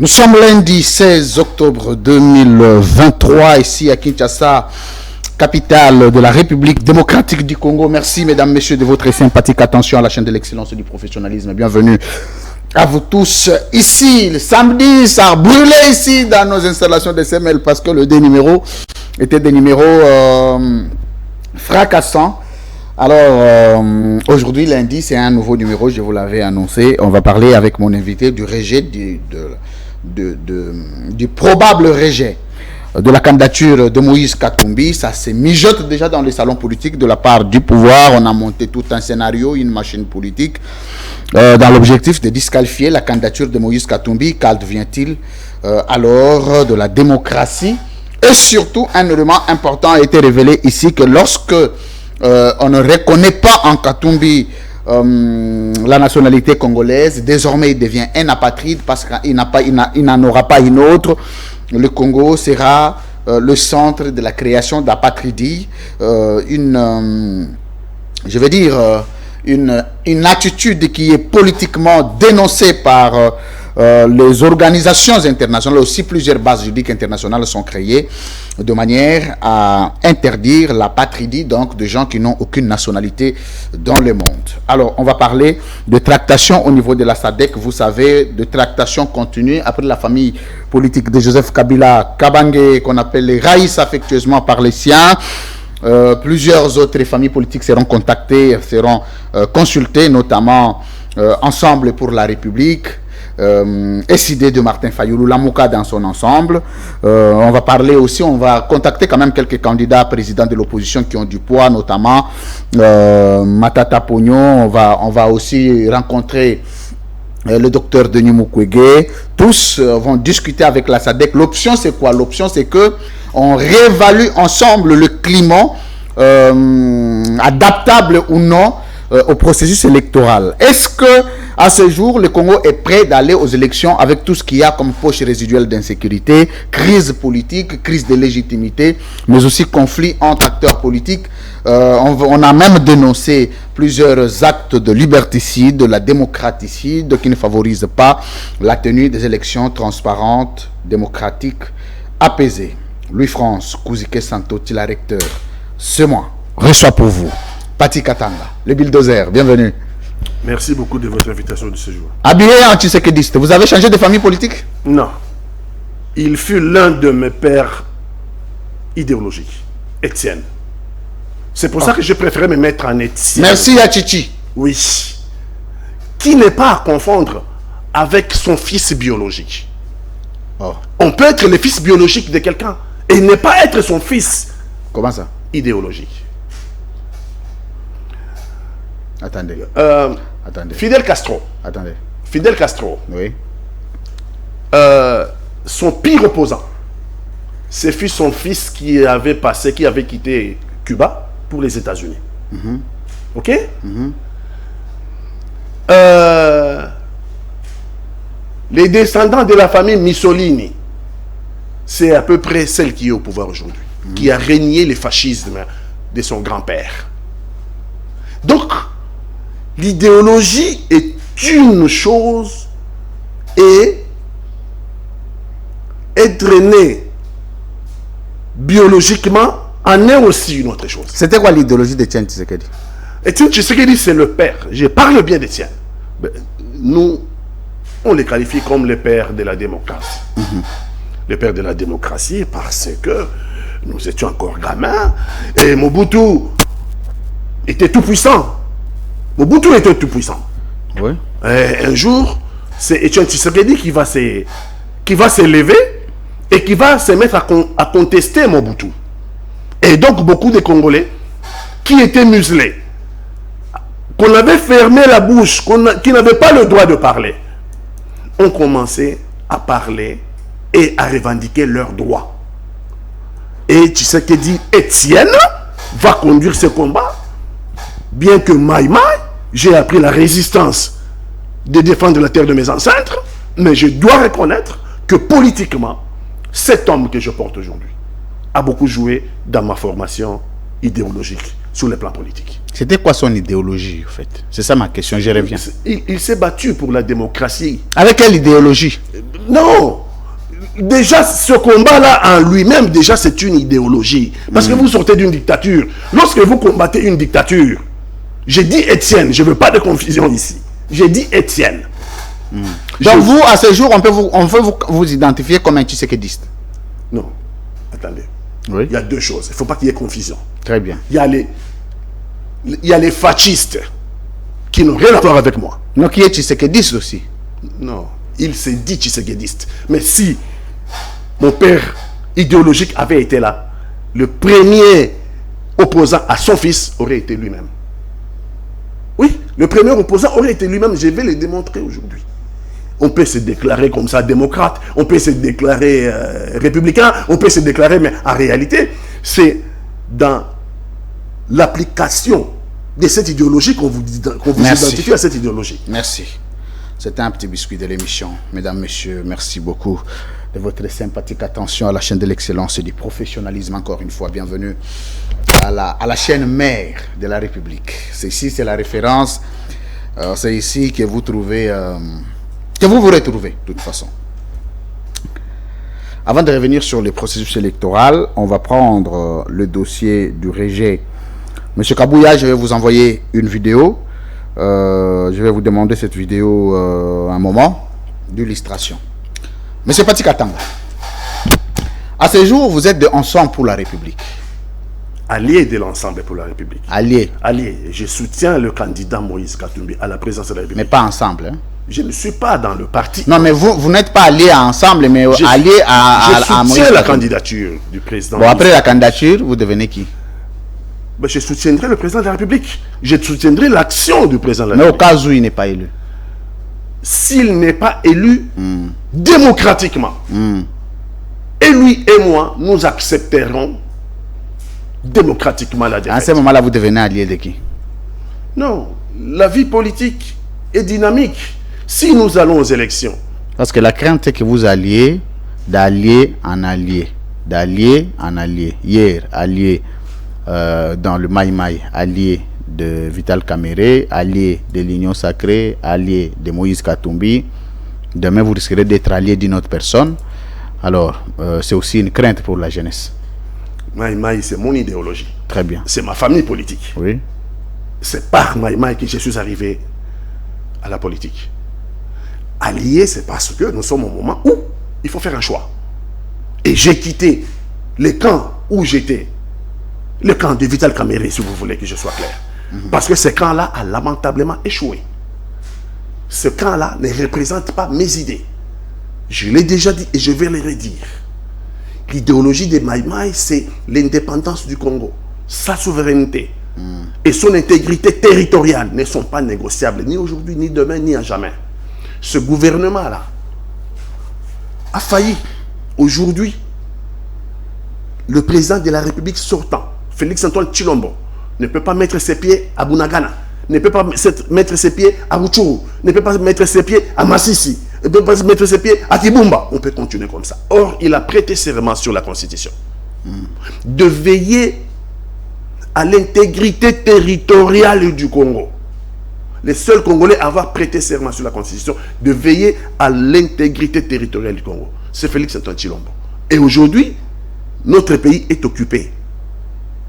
Nous sommes lundi 16 octobre 2023, ici à Kinshasa, capitale de la République démocratique du Congo. Merci mesdames, messieurs de votre sympathique attention à la chaîne de l'excellence et du professionnalisme. Bienvenue à vous tous. Ici, le samedi, ça a brûlé ici dans nos installations de SML parce que le numéro était des numéros fracassants. Alors, aujourd'hui, lundi, c'est un nouveau numéro, je vous l'avais annoncé. On va parler avec mon invité du rejet, du probable rejet de la candidature de Moïse Katumbi. Ça se mijote déjà dans les salons politiques de la part du pouvoir. On a monté tout un scénario, une machine politique, dans l'objectif de disqualifier la candidature de Moïse Katumbi. Qu'advient-il alors de la démocratie? Et surtout, un élément important a été révélé ici, que lorsque on ne reconnaît pas en Katumbi la nationalité congolaise, désormais il devient un apatride parce qu'il n'en aura pas une autre. Le Congo sera le centre de la création d'apatridie, une attitude qui est politiquement dénoncée par les organisations internationales. Aussi, plusieurs bases juridiques internationales sont créées de manière à interdire l'apatridie, donc de gens qui n'ont aucune nationalité dans le monde. Alors, on va parler de tractation au niveau de la SADC. Vous savez, de tractation continue après la famille politique de Joseph Kabila, Kabange, qu'on appelle les Raïs affectueusement par les siens. Plusieurs autres familles politiques seront contactées, seront consultées, notamment Ensemble pour la République, SID de Martin Fayoulou, Lamouka dans son ensemble. On va parler aussi, on va contacter quand même quelques candidats présidents de l'opposition qui ont du poids, notamment Matata Pognon. On va aussi rencontrer le docteur Denis Mukwege. Tous vont discuter avec la SADC. L'option c'est quoi? L'option c'est que on réévalue ensemble le climat, adaptable ou non au processus électoral. Est-ce que à ce jour le Congo est prêt d'aller aux élections avec tout ce qu'il y a comme poche résiduelle d'insécurité, crise politique, crise de légitimité, mais aussi conflit entre acteurs politiques? On a même dénoncé plusieurs actes de liberticide, de la démocraticide qui ne favorisent pas la tenue des élections transparentes, démocratiques, apaisées. Louis-France Kouzike Santo, la recteur, ce mois, reçoit pour vous Pati Katanga, le bulldozer. Bienvenue. Merci beaucoup de votre invitation de ce jour. Habillé en tshisekidiste, vous avez changé de famille politique? Non. Il fut l'un de mes pères idéologiques, Étienne. C'est pour ça que je préférais me mettre en Étienne. Merci à Chichi. Oui. Qui n'est pas à confondre avec son fils biologique. Oh. On peut être le fils biologique de quelqu'un et ne pas être son fils. Comment ça? Idéologique. Attendez. Attendez. Fidel Castro. Attendez. Fidel Castro. Oui. Son pire opposant, ce fut son fils qui avait quitté Cuba pour les États-Unis. Ok? Les descendants de la famille Mussolini, c'est à peu près celle qui est au pouvoir aujourd'hui, qui a régné le fascisme de son grand-père. Donc, l'idéologie est une chose et être né biologiquement en est aussi une autre chose. C'était quoi l'idéologie d'Étienne Tshisekedi? Étienne Tshisekedi, c'est le père. Je parle bien d'Étienne. Nous, on les qualifie comme le père de la démocratie. Le père de la démocratie parce que nous étions encore gamins et Mobutu était tout puissant. Mobutu était tout puissant. Oui. Et un jour, c'est Étienne Tshisekedi qui va se lever et qui va se mettre à contester Mobutu. Et donc, beaucoup de Congolais qui étaient muselés, qu'on avait fermé la bouche, qui n'avaient pas le droit de parler, ont commencé à parler et à revendiquer leurs droits. Et Tshisekedi, Étienne, va conduire ce combat, bien que Maïmaï, j'ai appris la résistance de défendre la terre de mes ancêtres, mais je dois reconnaître que politiquement, cet homme que je porte aujourd'hui a beaucoup joué dans ma formation idéologique sur le plan politique. C'était quoi son idéologie, en fait? C'est ça ma question, j'y reviens. Il s'est battu pour la démocratie. Avec quelle idéologie? Non. Déjà, ce combat-là, en lui-même, déjà, c'est une idéologie. Parce que vous sortez d'une dictature. Lorsque vous combattez une dictature, j'ai dit Étienne, je ne veux pas de confusion ici. J'ai dit Étienne. Donc vous, à ce jour, on peut vous identifier comme un tshisekédiste. Non. Attendez. Oui. Il y a deux choses. Il ne faut pas qu'il y ait confusion. Très bien. Il y a les fascistes qui n'ont rien à voir avec moi. Donc qui est tshisekédiste aussi. Non. Il s'est dit tshisekédiste. Mais si mon père idéologique avait été là, le premier opposant à son fils aurait été lui-même. Oui, le premier opposant aurait été lui-même. Je vais le démontrer aujourd'hui. On peut se déclarer comme ça démocrate, on peut se déclarer républicain, on peut se déclarer, mais en réalité, c'est dans l'application de cette idéologie qu'on vous identifie à cette idéologie. Merci. C'était un petit biscuit de l'émission. Mesdames, messieurs, merci beaucoup de votre sympathique attention à la chaîne de l'excellence et du professionnalisme. Encore une fois, bienvenue à la chaîne mère de la République. C'est ici, c'est la référence. C'est ici que vous trouvez... que vous vous retrouvez, de toute façon. Avant de revenir sur le processus électoral, on va prendre le dossier du rejet. Monsieur Kabouya, je vais vous envoyer une vidéo. Je vais vous demander cette vidéo un moment d'illustration. Monsieur Patrick Katanga, à ce jour, vous êtes de Ensemble pour la République. Allié de l'Ensemble pour la République. Allié. Allié. Je soutiens le candidat Moïse Katumbi à la présidence de la République. Mais pas ensemble. Hein? Je ne suis pas dans le parti. Non, mais vous n'êtes pas allié à Ensemble, mais allié à je soutiens la candidature du président. Bon, après la candidature, vous devenez qui? Ben, je soutiendrai le président de la République. Je soutiendrai l'action du président de la République. Mais au cas où il n'est pas élu. S'il n'est pas élu démocratiquement, et lui et moi, nous accepterons démocratiquement la défaite. À ce moment-là, vous devenez allié de qui? Non, la vie politique est dynamique. Si nous allons aux élections. Parce que la crainte est que vous alliez d'allié en allié. D'allié en allié. Hier, allié dans le Maï Maï, allié de Vital Kamere, allié de l'Union Sacrée, allié de Moïse Katumbi. Demain, vous risquerez d'être allié d'une autre personne. Alors, c'est aussi une crainte pour la jeunesse. Maï Maï, c'est mon idéologie. Très bien. C'est ma famille politique. Oui. C'est par Maï Maï que je suis arrivé à la politique. Allié, c'est parce que nous sommes au moment où il faut faire un choix. Et j'ai quitté le camp où j'étais. Le camp de Vital Kamere, si vous voulez que je sois clair. Parce que ce camp-là a lamentablement échoué. Ce camp-là ne représente pas mes idées. Je l'ai déjà dit et je vais le redire. L'idéologie de Maï Maï, c'est l'indépendance du Congo. Sa souveraineté et son intégrité territoriale ne sont pas négociables, ni aujourd'hui, ni demain, ni à jamais. Ce gouvernement-là a failli. Aujourd'hui, le président de la République sortant, Félix-Antoine Tshilombo, ne peut pas mettre ses pieds à Bunagana, ne peut pas mettre ses pieds à Rutshuru, ne peut pas mettre ses pieds à Massissi, ne peut pas mettre ses pieds à Kibumba. On peut continuer comme ça. Or, il a prêté serment sur la Constitution de veiller à l'intégrité territoriale du Congo. Les seuls Congolais à avoir prêté serment sur la Constitution de veiller à l'intégrité territoriale du Congo, c'est Félix-Antoine Tshilombo. Et aujourd'hui, notre pays est occupé.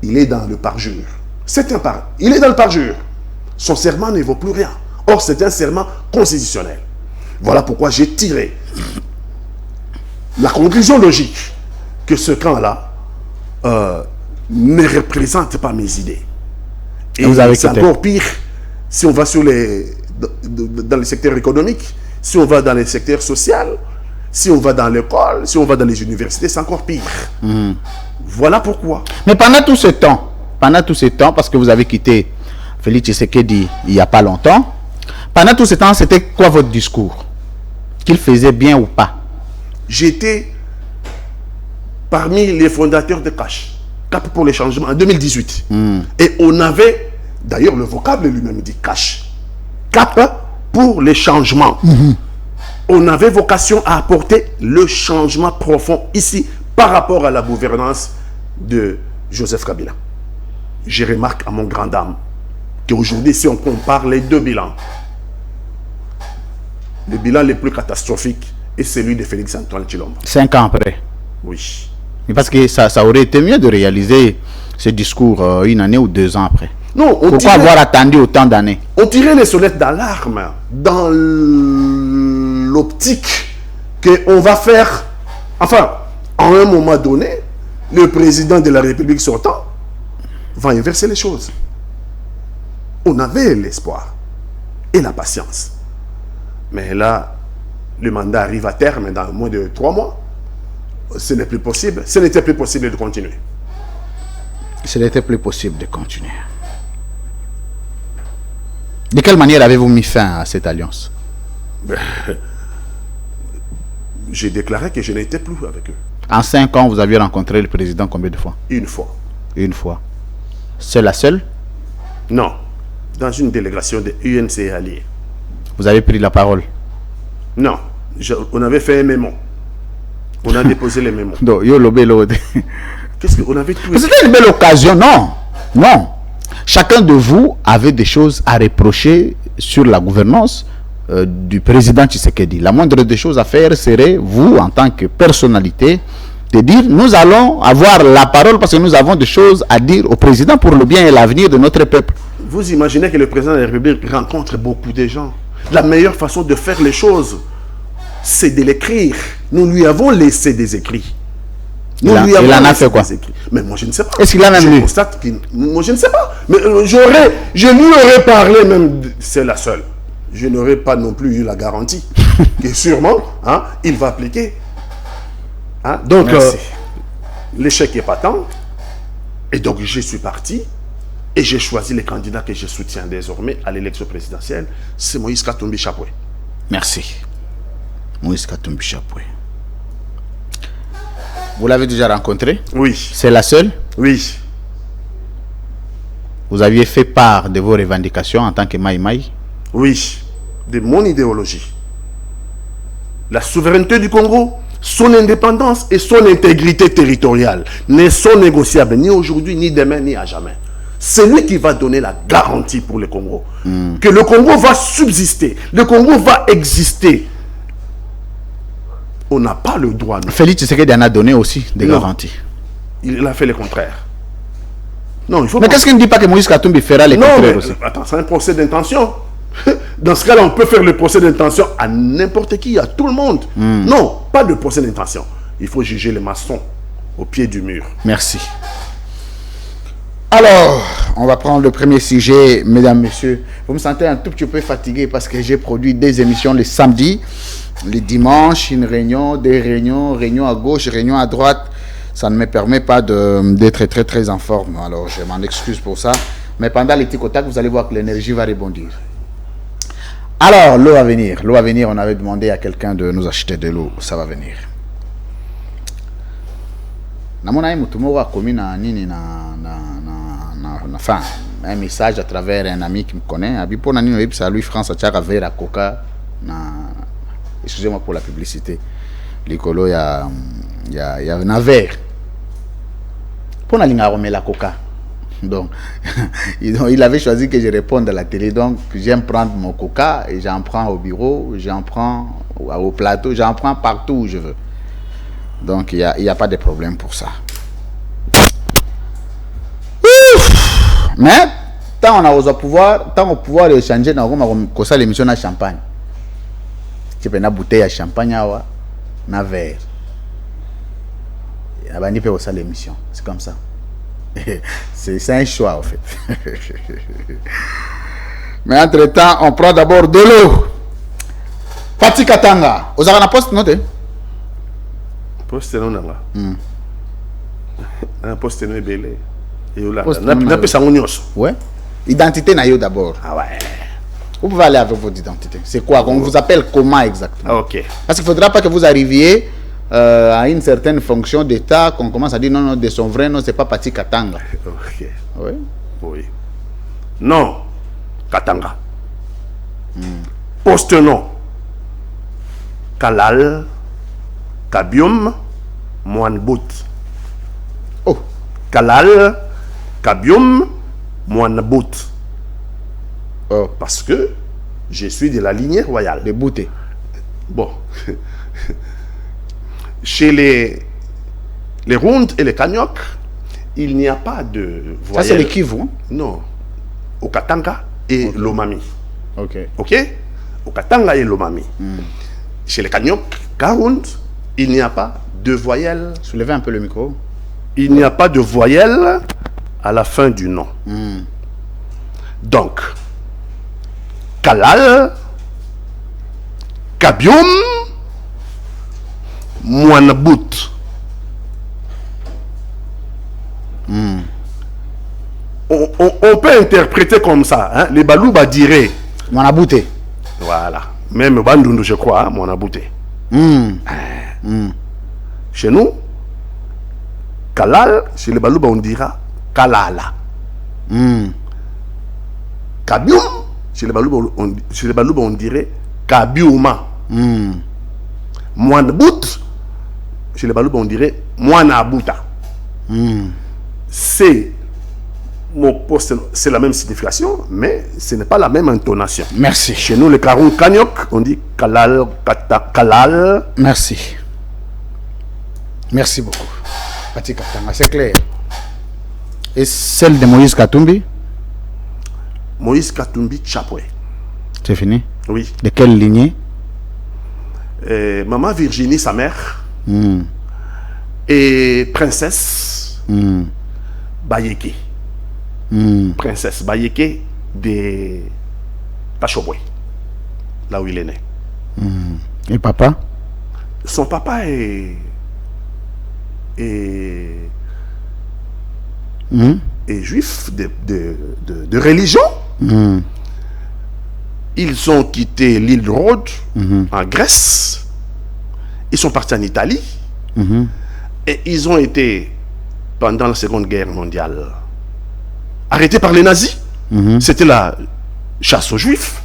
Il est dans le parjure. Il est dans le parjure. Son serment ne vaut plus rien. Or, c'est un serment constitutionnel. Voilà pourquoi j'ai tiré la conclusion logique que ce camp-là ne représente pas mes idées. Et c'est encore pire si on va dans le secteur économique, si on va dans le secteur social, si on va dans l'école, si on va dans les universités, c'est encore pire. Voilà pourquoi. Mais pendant tout ce temps, parce que vous avez quitté Félix Tshisekedi il n'y a pas longtemps, pendant tout ce temps, c'était quoi votre discours? Qu'il faisait bien ou pas? J'étais parmi les fondateurs de CACH, Cap pour les changements, en 2018. Et on avait, d'ailleurs le vocable lui-même dit CACH, Cap pour les changements. On avait vocation à apporter le changement profond ici par rapport à la gouvernance de Joseph Kabila. Je remarque à mon grand dame qu'aujourd'hui, si on compare les deux bilans, le bilan le plus catastrophique et celui de Félix-Antoine Tshilombo. 5 ans après. Oui. Mais parce que ça aurait été mieux de réaliser ce discours 1 année ou 2 ans après. Non, Pourquoi avoir attendu autant d'années? On tirait les sonnettes d'alarme dans l'optique qu'on va faire... Enfin, à un moment donné, le président de la République sortant va inverser les choses. On avait l'espoir et la patience. Mais là, le mandat arrive à terme dans moins de 3 mois. Ce n'est plus possible. Ce n'était plus possible de continuer. Ce n'était plus possible de continuer. De quelle manière avez-vous mis fin à cette alliance? J'ai déclaré que je n'étais plus avec eux. En 5 ans, vous aviez rencontré le président combien de fois? Une fois. Une fois. C'est la seule? Non. Dans une délégation de UNC alliés. Vous avez pris la parole? Non. On avait fait un mémo. On a déposé les mémos. Donc, yo lobé l'autre. Qu'est-ce qu'on avait tout... C'était une belle occasion, non? Non. Chacun de vous avait des choses à reprocher sur la gouvernance du président Tshisekedi. La moindre des choses à faire serait, vous, en tant que personnalité, de dire, nous allons avoir la parole parce que nous avons des choses à dire au président pour le bien et l'avenir de notre peuple. Vous imaginez que le président de la République rencontre beaucoup de gens. La meilleure façon de faire les choses, c'est de l'écrire. Nous lui avons laissé des écrits. Il en a fait quoi? Mais moi, je ne sais pas. Est-ce qu'il a même lu? Moi, je ne sais pas. Mais je lui aurais parlé même. C'est la seule. Je n'aurais pas non plus eu la garantie que sûrement, hein, il va appliquer. Hein? Donc, l'échec est patent. Et donc, je suis parti. Et j'ai choisi les candidats que je soutiens désormais à l'élection présidentielle. C'est Moïse Katumbi Chapoué. Merci. Moïse Katumbi Chapoué. Vous l'avez déjà rencontré? Oui. C'est la seule? Oui. Vous aviez fait part de vos revendications en tant que Maï Maï? Oui. De mon idéologie. La souveraineté du Congo, son indépendance et son intégrité territoriale ne sont négociables ni aujourd'hui, ni demain, ni à jamais. C'est lui qui va donner la garantie pour le Congo. Que le Congo va subsister. Le Congo va exister. On n'a pas le droit. Non. Félix Tshisekedi en a donné aussi des garanties. Il a fait le contraire. Non, il faut. Mais qu'est-ce qu'il ne dit pas que Moïse Katumbi fera le contraire aussi? Attends, c'est un procès d'intention. Dans ce cas-là, on peut faire le procès d'intention à n'importe qui, à tout le monde. Non, pas de procès d'intention. Il faut juger les maçons au pied du mur. Merci. Alors, on va prendre le premier sujet, mesdames, messieurs. Vous me sentez un tout petit peu fatigué parce que j'ai produit des émissions les samedis, les dimanches, une réunion, des réunions, réunion à gauche, réunion à droite. Ça ne me permet pas d'être très, très en forme. Alors, je m'en excuse pour ça. Mais pendant les tic-au-tac, vous allez voir que l'énergie va rebondir. Alors, l'eau à venir. L'eau à venir, on avait demandé à quelqu'un de nous acheter de l'eau. Ça va venir. Namona mutumo a commis enfin, un message à travers un ami qui me connaît. Pour lui France a vers à coca. Excusez-moi pour la publicité. L'écolo il y a un verre. Pour la coca. Donc, il avait choisi que je réponde à la télé. Donc, j'aime prendre mon coca et j'en prends au bureau, j'en prends au plateau, j'en prends partout où je veux. Donc, il n'y a pas de problème pour ça. Ouf! Mais, tant on a au pouvoir échanger, on a l'émission de champagne. Tu peux une bouteille à champagne, un verre. Il peut aussi l'émission. C'est comme ça. C'est un choix, en fait. Mais entre-temps, on prend d'abord de l'eau. Fatih Katanga. Vous avez un poste noté? Poste non là. Un poste non belé. Et là, ouais. Identité naïo d'abord. Ah ouais. Vous pouvez aller avec votre identité. C'est quoi? On vous appelle comment exactement? Ah, ok. Parce qu'il ne faudra pas que vous arriviez à une certaine fonction d'État qu'on commence à dire non, de son vrai nom, c'est pas Fatih Katanga. Ok. Oui. Oui. Non. Katanga. Poste non. Kalal. Kabium. Moanbout. Oh. Kalal. Kabium. Moanbout. Oh. Parce que je suis de la lignée royale. De Bouté. Bon. Chez les Rondes et les Kanyok, il n'y a pas de voyelle. Ça, c'est les Kivu. Hein? Non. Au Katanga et l'Omami. Ok. Ok? Au Katanga et l'Omami. Chez les Kanyok, Karound, il n'y a pas de voyelle. Soulevez un peu le micro. Il n'y a pas de voyelle à la fin du nom. Donc, Kalal, Kabium, Moanabout. On peut interpréter comme ça. Hein? Les Balouba diraient. Moanabouté. Voilà. Même Bandundu, je crois, hein, Moanabouté. Chez nous, Kalal, chez les Balouba, on dira Kalala. Kabium, chez les Balouba, on dirait Kabiuma. Moanabout, chez les Balouba, on dirait Moanabuta. C'est la même signification, mais ce n'est pas la même intonation. Merci. Chez nous, les Karun Kanyok, on dit Kalal, Kalal. Merci. Merci beaucoup. Pati Katanga, c'est clair. Et celle de Moïse Katumbi? Moïse Katumbi Chapwe. C'est fini? Oui. De quelle lignée? Maman Virginie, sa mère, et princesse Bayeke. Princesse Bayeke de Pachobwe, là où il est né. Et papa? Son papa est juif de religion. Ils ont quitté l'île de Rhodes en Grèce. Ils sont partis en Italie. Et ils ont été, pendant la Seconde Guerre mondiale, arrêtés par les nazis. C'était la chasse aux juifs.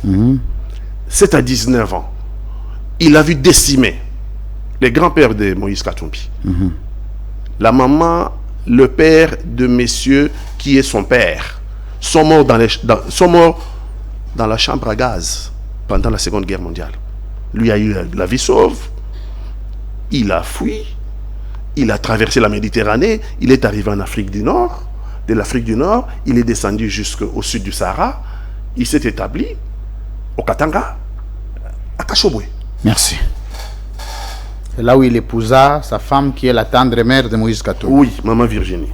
C'est à 19 ans. Il a vu décimer les grands-pères de Moïse Katumbi. La maman, le père de monsieur qui est son père, sont morts dans la chambre à gaz pendant la Seconde Guerre mondiale. Lui a eu la vie sauve. Il a fui. Il a traversé la Méditerranée. Il est arrivé en Afrique du Nord. De l'Afrique du Nord, il est descendu jusqu'au sud du Sahara. Il s'est établi au Katanga, à Kachobwe. Merci. C'est là où il épousa sa femme qui est la tendre mère de Moïse Katumbi. Oui, maman Virginie.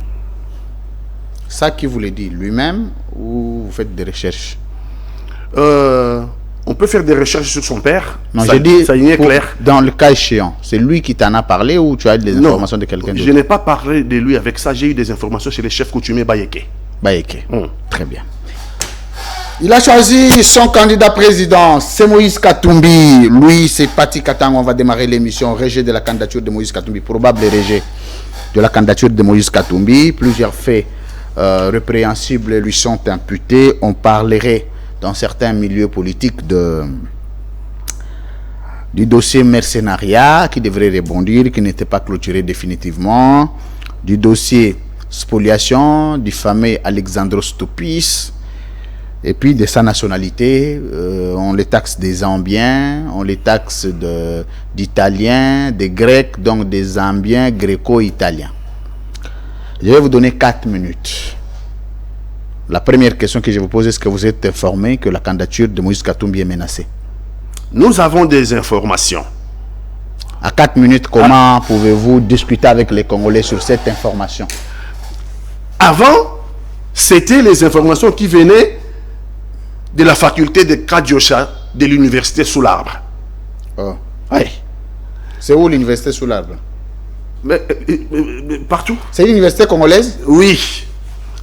Ça qui vous le dit lui-même ou vous faites des recherches? On peut faire des recherches sur son père. Non, ça, j'ai dit, ça y est clair. Dans le cas échéant, c'est lui qui t'en a parlé ou tu as des informations de quelqu'un d'autre? Je n'ai pas parlé de lui avec ça. J'ai eu des informations chez les chefs coutumiers Bayeke. Bayeke. Très bien. Il a choisi son candidat président, c'est Moïse Katumbi. Lui, c'est Pati Katanga. On va démarrer l'émission. Rejet de la candidature de Moïse Katumbi. Probable rejet de la candidature de Moïse Katumbi. Plusieurs faits répréhensibles lui sont imputés. On parlerait dans certains milieux politiques du dossier mercenariat qui devrait rebondir, qui n'était pas clôturé définitivement, du dossier spoliation du fameux Alexandros Topis, et puis de sa nationalité. On les taxe des Zambiens, on les taxe d'Italiens, des Grecs, donc des Zambiens gréco-italiens. Je vais vous donner 4 minutes. La première question que je vous pose, est-ce que vous êtes informé que la candidature de Moïse Katumbi est menacée? Nous avons des informations. À 4 minutes, comment pouvez-vous discuter avec les Congolais sur cette information? Avant, c'était les informations qui venaient de la faculté de Kadiosha de l'université sous l'arbre. Oh. Oui. C'est où l'université sous l'arbre? Mais, partout. C'est l'université congolaise? Oui.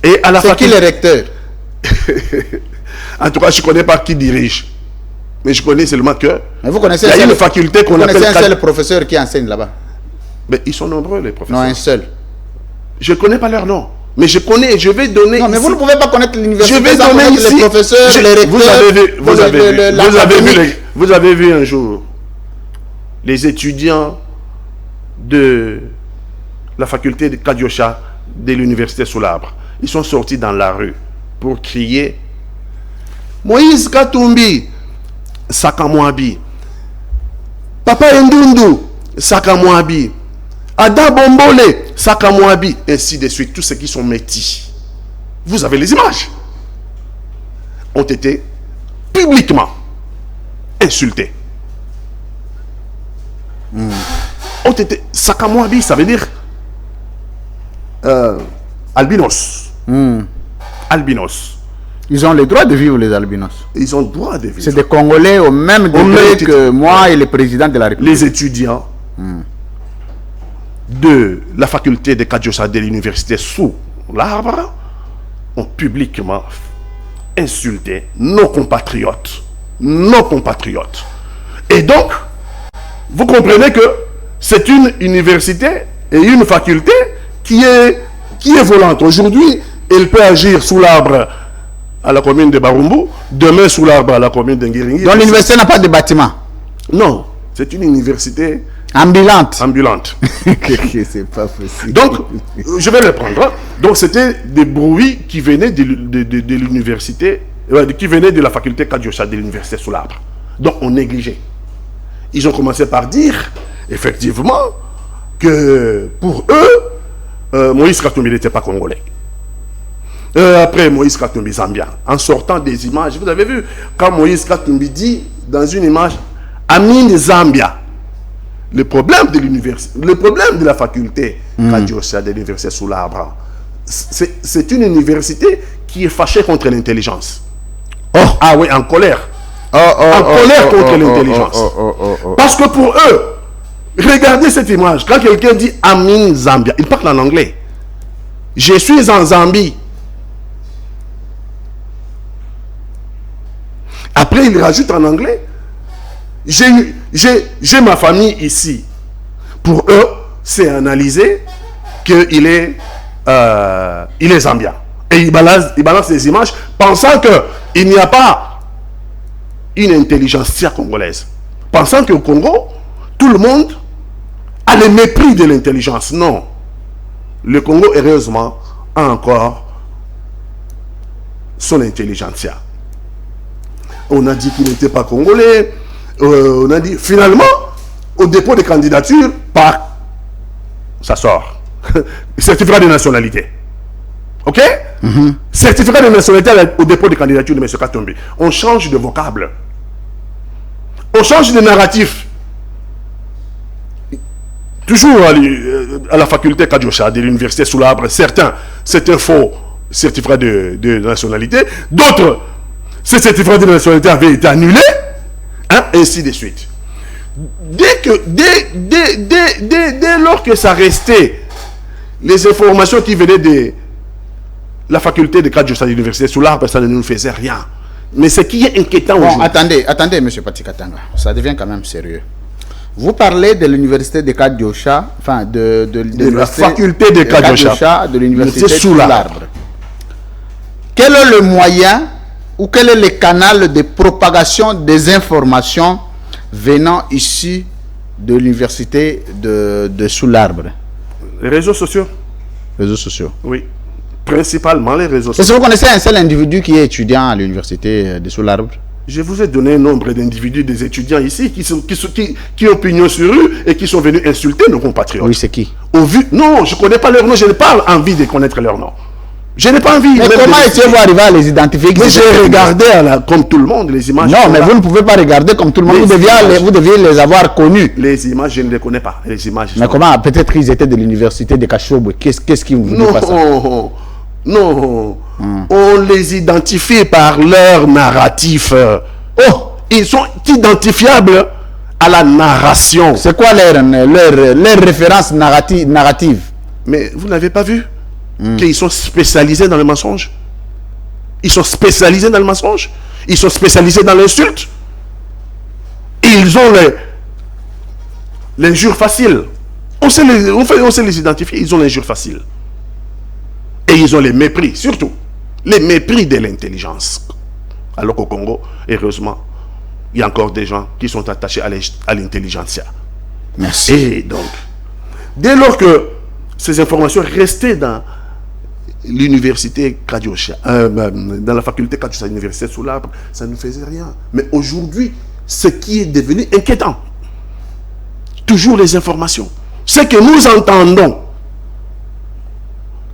Et à la c'est qui le recteur? En tout cas, je ne connais pas qui dirige. Mais je connais seulement que... Mais vous connaissez il y a une faculté qu'on appelle... Vous connaissez un seul professeur qui enseigne là-bas? Mais ils sont nombreux, les professeurs. Non, un seul. Je ne connais pas leur nom. Mais je connais, je vais donner... Non, mais vous ne pouvez pas connaître l'université. Je vais donner ici... les professeurs, les recteurs... Vous avez vu un jour les étudiants de la faculté de Kadiosha de l'université sous l'arbre. Ils sont sortis dans la rue pour crier Moïse Katumbi, Sakamwabi, Papa Ndundu, Sakamwabi. Ada Bombole, Sakamwabi, ainsi de suite. Tous ceux qui sont métis. Vous avez les images. Ont été publiquement insultés. Ont été Sakamwabi, ça veut dire albinos. Albinos. Ils ont le droit de vivre, les albinos. Ils ont le droit de vivre. C'est des Congolais au même degré que moi et le président de la République. Les étudiants de la faculté de Kadiocha de l'université sous l'arbre ont publiquement insulté nos compatriotes. Nos compatriotes. Et donc, vous comprenez que c'est une université et une faculté qui est volante. Aujourd'hui, elle peut agir sous l'arbre à la commune de Barumbu, demain sous l'arbre à la commune d'Ngiringi. Donc l'université n'a pas de bâtiment? Non, c'est une université ambulante. Ambulante. C'est pas possible. Donc, je vais le prendre. Donc, c'était des bruits qui venaient de l'université, qui venaient de la faculté Kadiocha de l'université sous l'arbre. Donc, on négligeait. Ils ont commencé par dire, effectivement, que pour eux, Moïse Katumbi n'était pas congolais. Après, Moïse Katumbi Zambien. En sortant des images, vous avez vu, quand Moïse Katumbi dit dans une image, Amine Zambia, le problème de l'université, le problème de la faculté Kadiocha de l'université sous l'arbre, c'est une université qui est fâchée contre l'intelligence. Ah oui, en colère. En colère contre l'intelligence. Parce que pour eux, regardez cette image. Quand quelqu'un dit Amine Zambia, il parle en anglais. Je suis en Zambie. Après, il rajoute en anglais. J'ai ma famille ici. Pour eux, c'est analysé qu'il est Zambien. Et il balance des images pensant qu'il n'y a pas une intelligentsia congolaise. Pensant qu'au Congo, tout le monde a le mépris de l'intelligence. Non. Le Congo, heureusement, a encore son intelligentsia. On a dit qu'il n'était pas congolais. On a dit, finalement, au dépôt de candidature, ça sort. Certificat de nationalité. Ok? Certificat de nationalité au dépôt de candidature de M. Katumbi. On change de vocable. On change de narratif. Toujours à la faculté Kadiocha de l'université sous l'arbre, certains, c'est un faux certificat de nationalité. D'autres, ce certificat de nationalité avait été annulé. Ainsi de suite. Dès lors que ça restait, les informations qui venaient de la faculté de Kadiocha de l'université sous l'arbre, ça ne nous faisait rien. Mais ce qui est inquiétant aujourd'hui... Attendez, M. Patikatanga, ça devient quand même sérieux. Vous parlez de l'université de Kadiocha, enfin de la faculté de Kadiocha de l'université sous l'arbre. Quel est le moyen ou quel est le canal de propagation des informations venant ici de l'université de sous l'arbre? Les réseaux sociaux. Réseaux sociaux. Oui. Principalement les réseaux sociaux. Est-ce que vous connaissez un seul individu qui est étudiant à l'université de sous l'arbre? Je vous ai donné un nombre d'individus, des étudiants ici qui ont pignon sur rue et qui sont venus insulter nos compatriotes. Oui, c'est qui? Non, je ne connais pas leur nom, je n'ai pas envie de connaître leur nom. Je n'ai pas envie. Mais comment est-ce que vous arrivez à les identifier? Mais j'ai regardé comme tout le monde les images. Non, mais vous ne pouvez pas regarder comme tout le monde. Vous deviez les avoir connus. Les images, je ne les connais pas. Les images. Mais comment? Peut-être qu'ils étaient de l'université de Kachobwe. Qu'est-ce qui vous dit pas ça? Non. On les identifie par leur narratif. Ils sont identifiables à la narration. C'est quoi leur référence narrative? Mais vous n'avez pas vu qu'ils sont spécialisés dans le mensonge? Ils sont spécialisés dans le mensonge. Ils sont spécialisés dans l'insulte. Ils ont l'injure facile. On sait les identifier. Ils ont l'injure facile. Et ils ont les mépris, surtout. Les mépris de l'intelligence. Alors qu'au Congo, heureusement, il y a encore des gens qui sont attachés à l'intelligentsia. Merci. Et donc, dès lors que ces informations restaient dans l'université Kadiocha, dans la faculté Kadiocha de l'université sous l'arbre, ça ne faisait rien. Mais aujourd'hui, ce qui est devenu inquiétant, toujours les informations. Ce que nous entendons,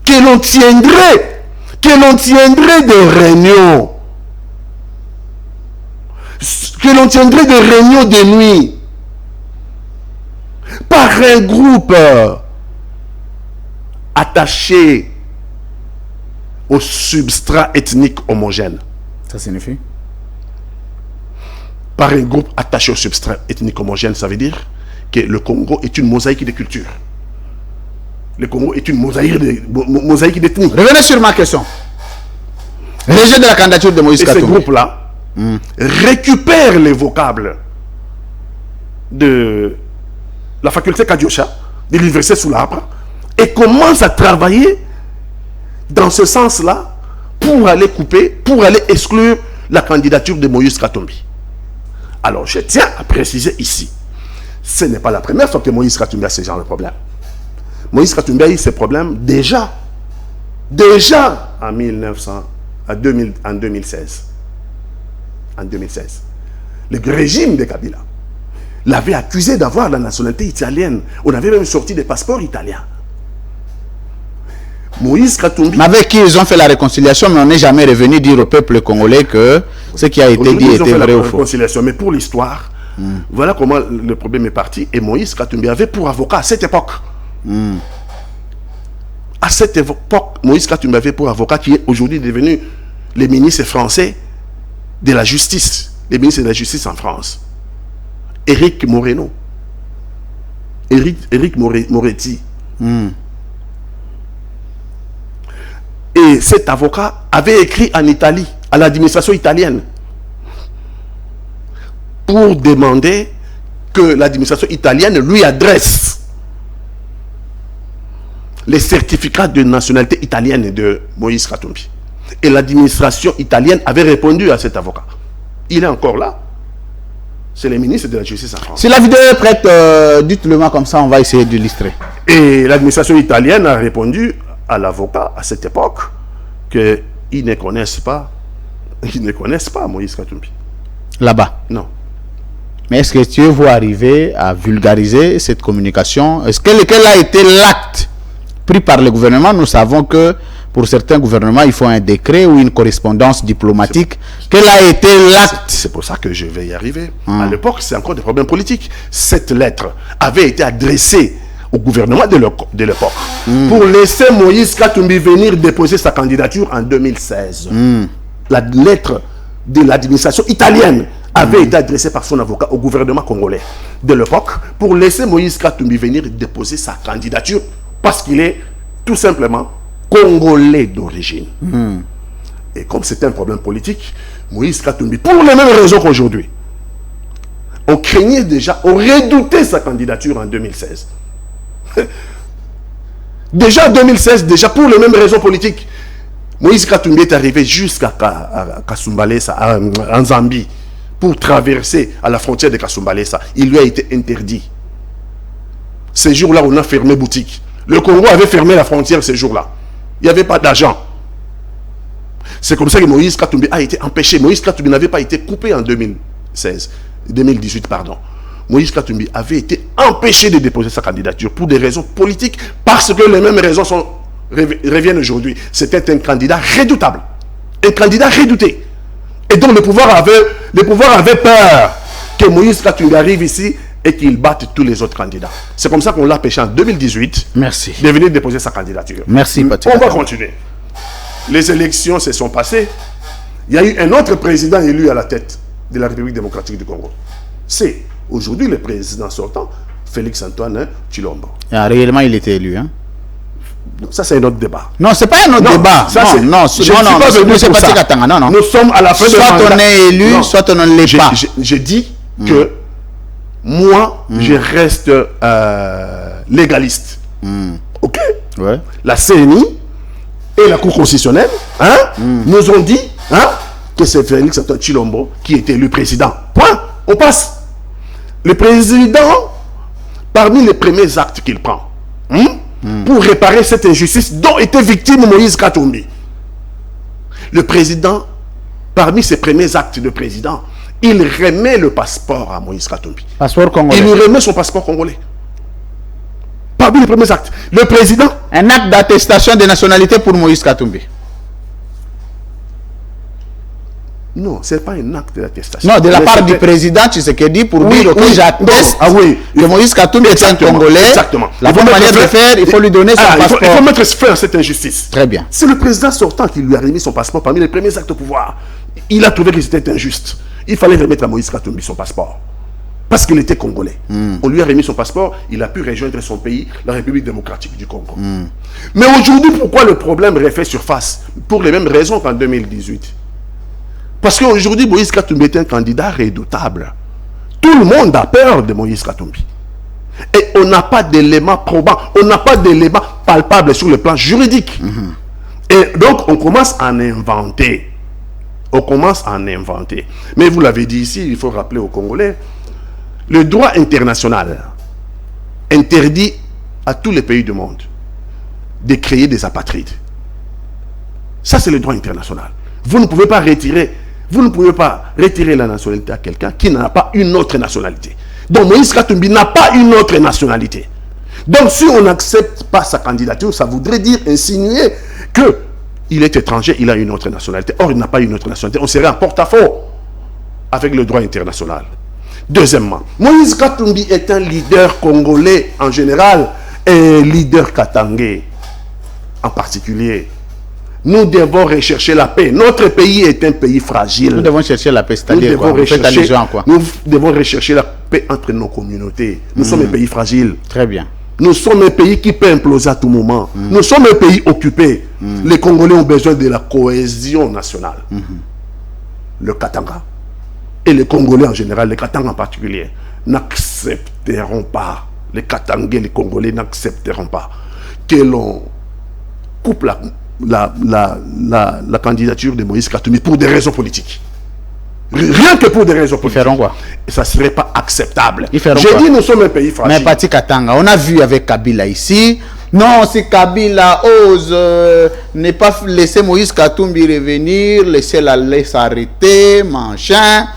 que l'on tiendrait des réunions, de nuit, par un groupe attaché au substrat ethnique homogène. Ça signifie? Par un groupe attaché au substrat ethnique homogène, ça veut dire que le Congo est une mosaïque de culture. Le Congo est une mosaïque d'ethnie. Revenez sur ma question. Rejet de la candidature de Moïse Katumbi. Et ce groupe-là récupère les vocables de la faculté Kadiosha, de l'université sous l'arbre, et commence à travailler dans ce sens-là pour aller couper, pour aller exclure la candidature de Moïse Katumbi. Alors, je tiens à préciser ici, ce n'est pas la première fois que Moïse Katumbi a ce genre de problème. Moïse Katumbi a eu ces problèmes déjà en 2016. En 2016. Le régime de Kabila l'avait accusé d'avoir la nationalité italienne. On avait même sorti des passeports italiens. Moïse Katumbi... Mais avec qui ils ont fait la réconciliation, mais on n'est jamais revenu dire au peuple congolais que ce qui a été dit était vrai ou faux. Mais pour l'histoire, voilà comment le problème est parti. Et Moïse Katumbi avait pour avocat à cette époque. À cette époque, Moïse Katumbi avait pour avocat qui est aujourd'hui devenu le ministre français de la justice. Le ministre de la justice en France. Éric Moreno. Éric Moretti. Et cet avocat avait écrit en Italie, à l'administration italienne, pour demander que l'administration italienne lui adresse les certificats de nationalité italienne de Moïse Katumbi. Et l'administration italienne avait répondu à cet avocat. Il est encore là. C'est le ministre de la Justice en France. Si la vidéo est prête, dites-le-moi comme ça, on va essayer d'illustrer. Et l'administration italienne a répondu à l'avocat à cette époque qu'ils ne connaissent pas Moïse Katumbi. Là-bas? Non. Mais est-ce que tu veux arriver à vulgariser cette communication? Quel a été l'acte pris par le gouvernement? Nous savons que pour certains gouvernements, il faut un décret ou une correspondance diplomatique. Quel a été l'acte? C'est pour ça que je vais y arriver. À l'époque, c'est encore des problèmes politiques. Cette lettre avait été adressée au gouvernement de l'époque pour laisser Moïse Katumbi venir déposer sa candidature en 2016. La lettre de l'administration italienne avait été adressée par son avocat au gouvernement congolais de l'époque pour laisser Moïse Katumbi venir déposer sa candidature parce qu'il est tout simplement congolais d'origine. Et comme c'était un problème politique, Moïse Katumbi, pour les mêmes raisons qu'aujourd'hui, on craignait déjà, on redoutait sa candidature en 2016. Déjà en 2016, déjà pour les mêmes raisons politiques, Moïse Katumbi est arrivé jusqu'à Kasumbalesa, en Zambie, pour traverser à la frontière de Kasumbalesa. Il lui a été interdit. Ces jours-là, on a fermé boutique. Le Congo avait fermé la frontière ces jours-là. Il n'y avait pas d'argent. C'est comme ça que Moïse Katumbi a été empêché. Moïse Katumbi n'avait pas été coupé en 2018, pardon. Moïse Katumbi avait été empêché de déposer sa candidature pour des raisons politiques, parce que les mêmes raisons reviennent aujourd'hui. C'était un candidat redoutable. Un candidat redouté. Et donc le pouvoir avait peur que Moïse Katumbi arrive ici et qu'il batte tous les autres candidats. C'est comme ça qu'on l'a empêché en 2018. Merci. De venir déposer sa candidature. Merci, Patrick. On va continuer. Les élections se sont passées. Il y a eu un autre président élu à la tête de la République démocratique du Congo. C'est aujourd'hui le président sortant, Félix-Antoine Tshilombo. Réellement, il était élu, hein? Ça, c'est un autre débat. Non, c'est pas un autre débat. Non, Nous sommes à la fin de mandat. Soit on est élu, soit on ne l'est pas. Je dis que moi, je reste légaliste. Ok? Ouais. La CNI et la Cour constitutionnelle nous ont dit que c'est Félix-Antoine Tshilombo qui était élu président. Point. On passe. Le président, parmi les premiers actes qu'il prend pour réparer cette injustice dont était victime Moïse Katumbi, le président, parmi ses premiers actes de président, il remet le passeport à Moïse Katumbi. Passeport congolais. Il lui remet son passeport congolais. Parmi les premiers actes. Le président... Un acte d'attestation de nationalité pour Moïse Katumbi. Non, ce n'est pas un acte d'attestation. Non, de la part du président Tshisekedi pour dire que j'atteste que Moïse Katumbi est un Congolais. Exactement. La bonne manière de faire, il faut lui donner son passeport. Il faut mettre fin à cette injustice. Très bien. C'est le président sortant qui lui a remis son passeport parmi les premiers actes de pouvoir. Il a trouvé que c'était injuste. Il fallait remettre à Moïse Katumbi son passeport. Parce qu'il était Congolais. On lui a remis son passeport, il a pu rejoindre son pays, la République démocratique du Congo. Mais aujourd'hui, pourquoi le problème refait surface? Pour les mêmes raisons qu'en 2018. Parce qu'aujourd'hui, Moïse Katumbi est un candidat redoutable. Tout le monde a peur de Moïse Katumbi. Et on n'a pas d'éléments probants, on n'a pas d'éléments palpables sur le plan juridique. Et donc, on commence à en inventer. On commence à en inventer. Mais vous l'avez dit ici, il faut rappeler aux Congolais, le droit international interdit à tous les pays du monde de créer des apatrides. Ça, c'est le droit international. Vous ne pouvez pas retirer la nationalité à quelqu'un qui n'a pas une autre nationalité. Donc Moïse Katumbi n'a pas une autre nationalité. Donc si on n'accepte pas sa candidature, ça voudrait dire insinuer qu'il est étranger, il a une autre nationalité. Or, il n'a pas une autre nationalité. On serait en porte-à-faux avec le droit international. Deuxièmement, Moïse Katumbi est un leader congolais en général et leader katangais en particulier. Nous devons rechercher la paix. Notre pays est un pays fragile. Nous devons chercher la paix, c'est-à-dire quoi? Nous devons rechercher la paix entre nos communautés. Nous sommes un pays fragile. Très bien. Nous sommes un pays qui peut imploser à tout moment. Nous sommes un pays occupé. Les Congolais ont besoin de la cohésion nationale. Le Katanga et les Congolais en général, les Katanga en particulier, n'accepteront pas, les Katangais, les Congolais n'accepteront pas que l'on coupe la candidature de Moïse Katumbi pour des raisons politiques. Rien que pour des raisons politiques. Ils feront quoi? Ça ne serait pas acceptable. J'ai dit, nous sommes un pays fragile. Mais Pati Katanga, on a vu avec Kabila ici. Non, si Kabila ose ne pas laisser Moïse Katumbi revenir, laisser s'arrêter, machin.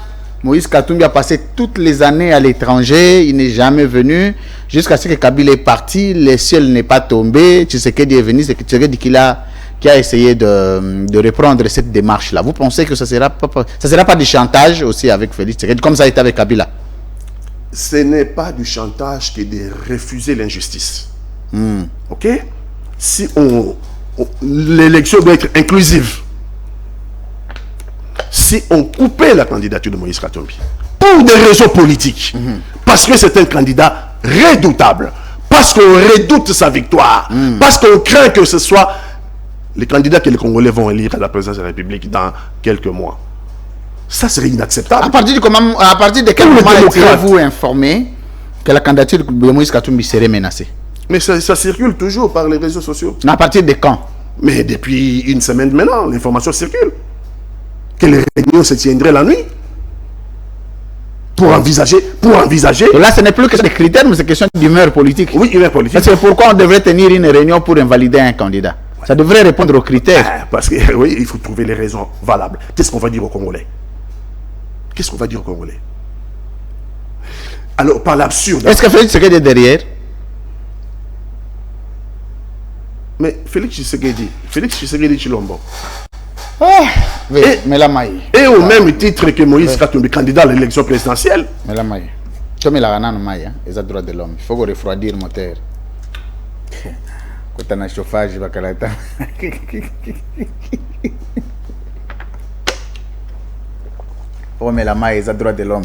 Moïse Katumbi a passé toutes les années à l'étranger, il n'est jamais venu. Jusqu'à ce que Kabila est parti, le ciel n'est pas tombé. Tshisekedi est venu, c'est Tshisekedi qui a essayé de reprendre cette démarche-là. Vous pensez que ça ne sera pas du chantage aussi avec Félix Tshisekedi, comme ça a été avec Kabila? Ce n'est pas du chantage que de refuser l'injustice. Ok? Si l'élection doit être inclusive. Si on coupait la candidature de Moïse Katumbi pour des raisons politiques, parce que c'est un candidat redoutable, parce qu'on redoute sa victoire, parce qu'on craint que ce soit les candidats que les Congolais vont élire à la présidence de la République dans quelques mois, ça serait inacceptable. À partir de quel moment êtes-vous informé que la candidature de Moïse Katumbi serait menacée? Mais ça circule toujours par les réseaux sociaux. À partir de quand? Mais depuis une semaine maintenant, l'information circule. Que les réunions se tiendraient la nuit pour envisager. Et là, ce n'est plus question de critères, mais c'est question d'humeur politique. Oui, humeur politique. C'est pourquoi on devrait tenir une réunion pour invalider un candidat. Ça devrait répondre aux critères. Parce que oui, il faut trouver les raisons valables. Qu'est-ce qu'on va dire aux Congolais? Qu'est-ce qu'on va dire aux Congolais? Alors, par l'absurde. Est-ce que Félix Tshisekedi est derrière? Mais Félix Tshisekedi Chilombo. Oui, mais la maille. Et au même titre que Moïse Katumbi, candidat à l'élection présidentielle. Mais la maille. Comme il a gagné maille, les droits de l'homme. Il faut refroidir le moteur. Quand on a un chauffage, il va calata. Oh, mais la maille, les droits de l'homme.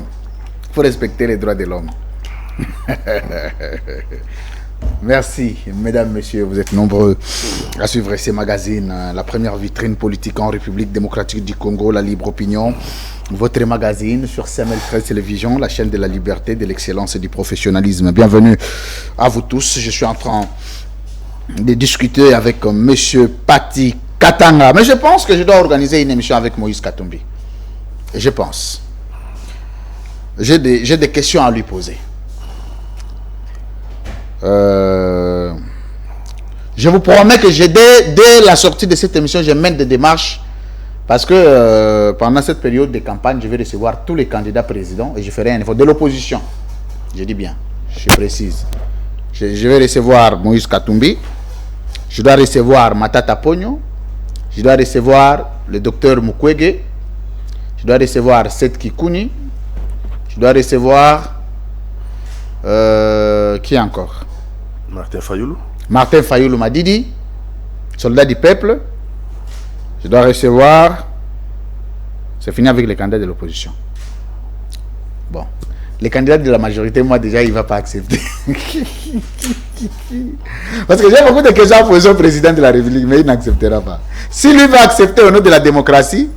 Il faut respecter les droits de l'homme. Merci, mesdames, messieurs, vous êtes nombreux à suivre ces magazines. La première vitrine politique en République démocratique du Congo, la libre opinion. Votre magazine sur CML13 Télévision, la chaîne de la liberté, de l'excellence et du professionnalisme. Bienvenue à vous tous. Je suis en train de discuter avec monsieur Pati Katanga. Mais je pense que je dois organiser une émission avec Moïse Katumbi. Je pense. J'ai des questions à lui poser. Je vous promets que dès la sortie de cette émission, je mène des démarches Parce que pendant cette période de campagne, je vais recevoir tous les candidats présidents et je ferai un effort de l'opposition. Je dis bien, je précise. Je vais recevoir Moïse Katumbi, je dois recevoir Matata Pogno, je dois recevoir le docteur Mukwege, je dois recevoir Seth Kikuni, je dois recevoir... qui encore? Martin Fayoulou. Martin Fayoulou Madidi, soldat du peuple. Je dois recevoir... C'est fini avec les candidats de l'opposition. Bon. Les candidats de la majorité, moi déjà, il ne va pas accepter. Parce que j'ai beaucoup de questions à poser au président de la République, mais il n'acceptera pas. Si lui va accepter au nom de la démocratie,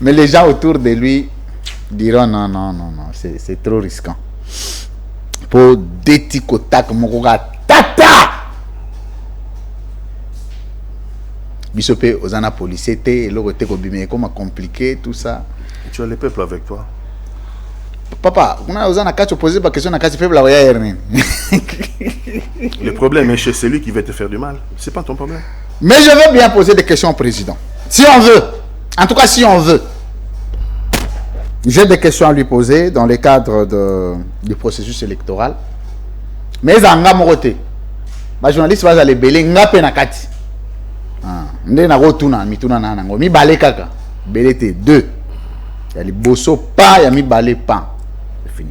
mais les gens autour de lui diront non, non, non, non, c'est trop risquant. Pour déticotac, mon tata! Bisopé, Ozana policier, et l'autre côté, comment compliqué, tout ça. Tu as le peuple avec toi. Papa, on a Ozana Kacho posé la question à Kacho peuple. Le problème est chez celui qui veut te faire du mal. C'est pas ton problème. Mais je veux bien poser des questions au président. Si on veut. En tout cas, si on veut. J'ai des questions à lui poser dans le cadre du processus électoral. Mais Zanga Morote. Ma journaliste va aller belé ngape nakati. Ndé na rotuna mituna na nango mi balé kaka. Belé te 2. Il y a les bosso pas, il y a mi balé pas. C'est fini.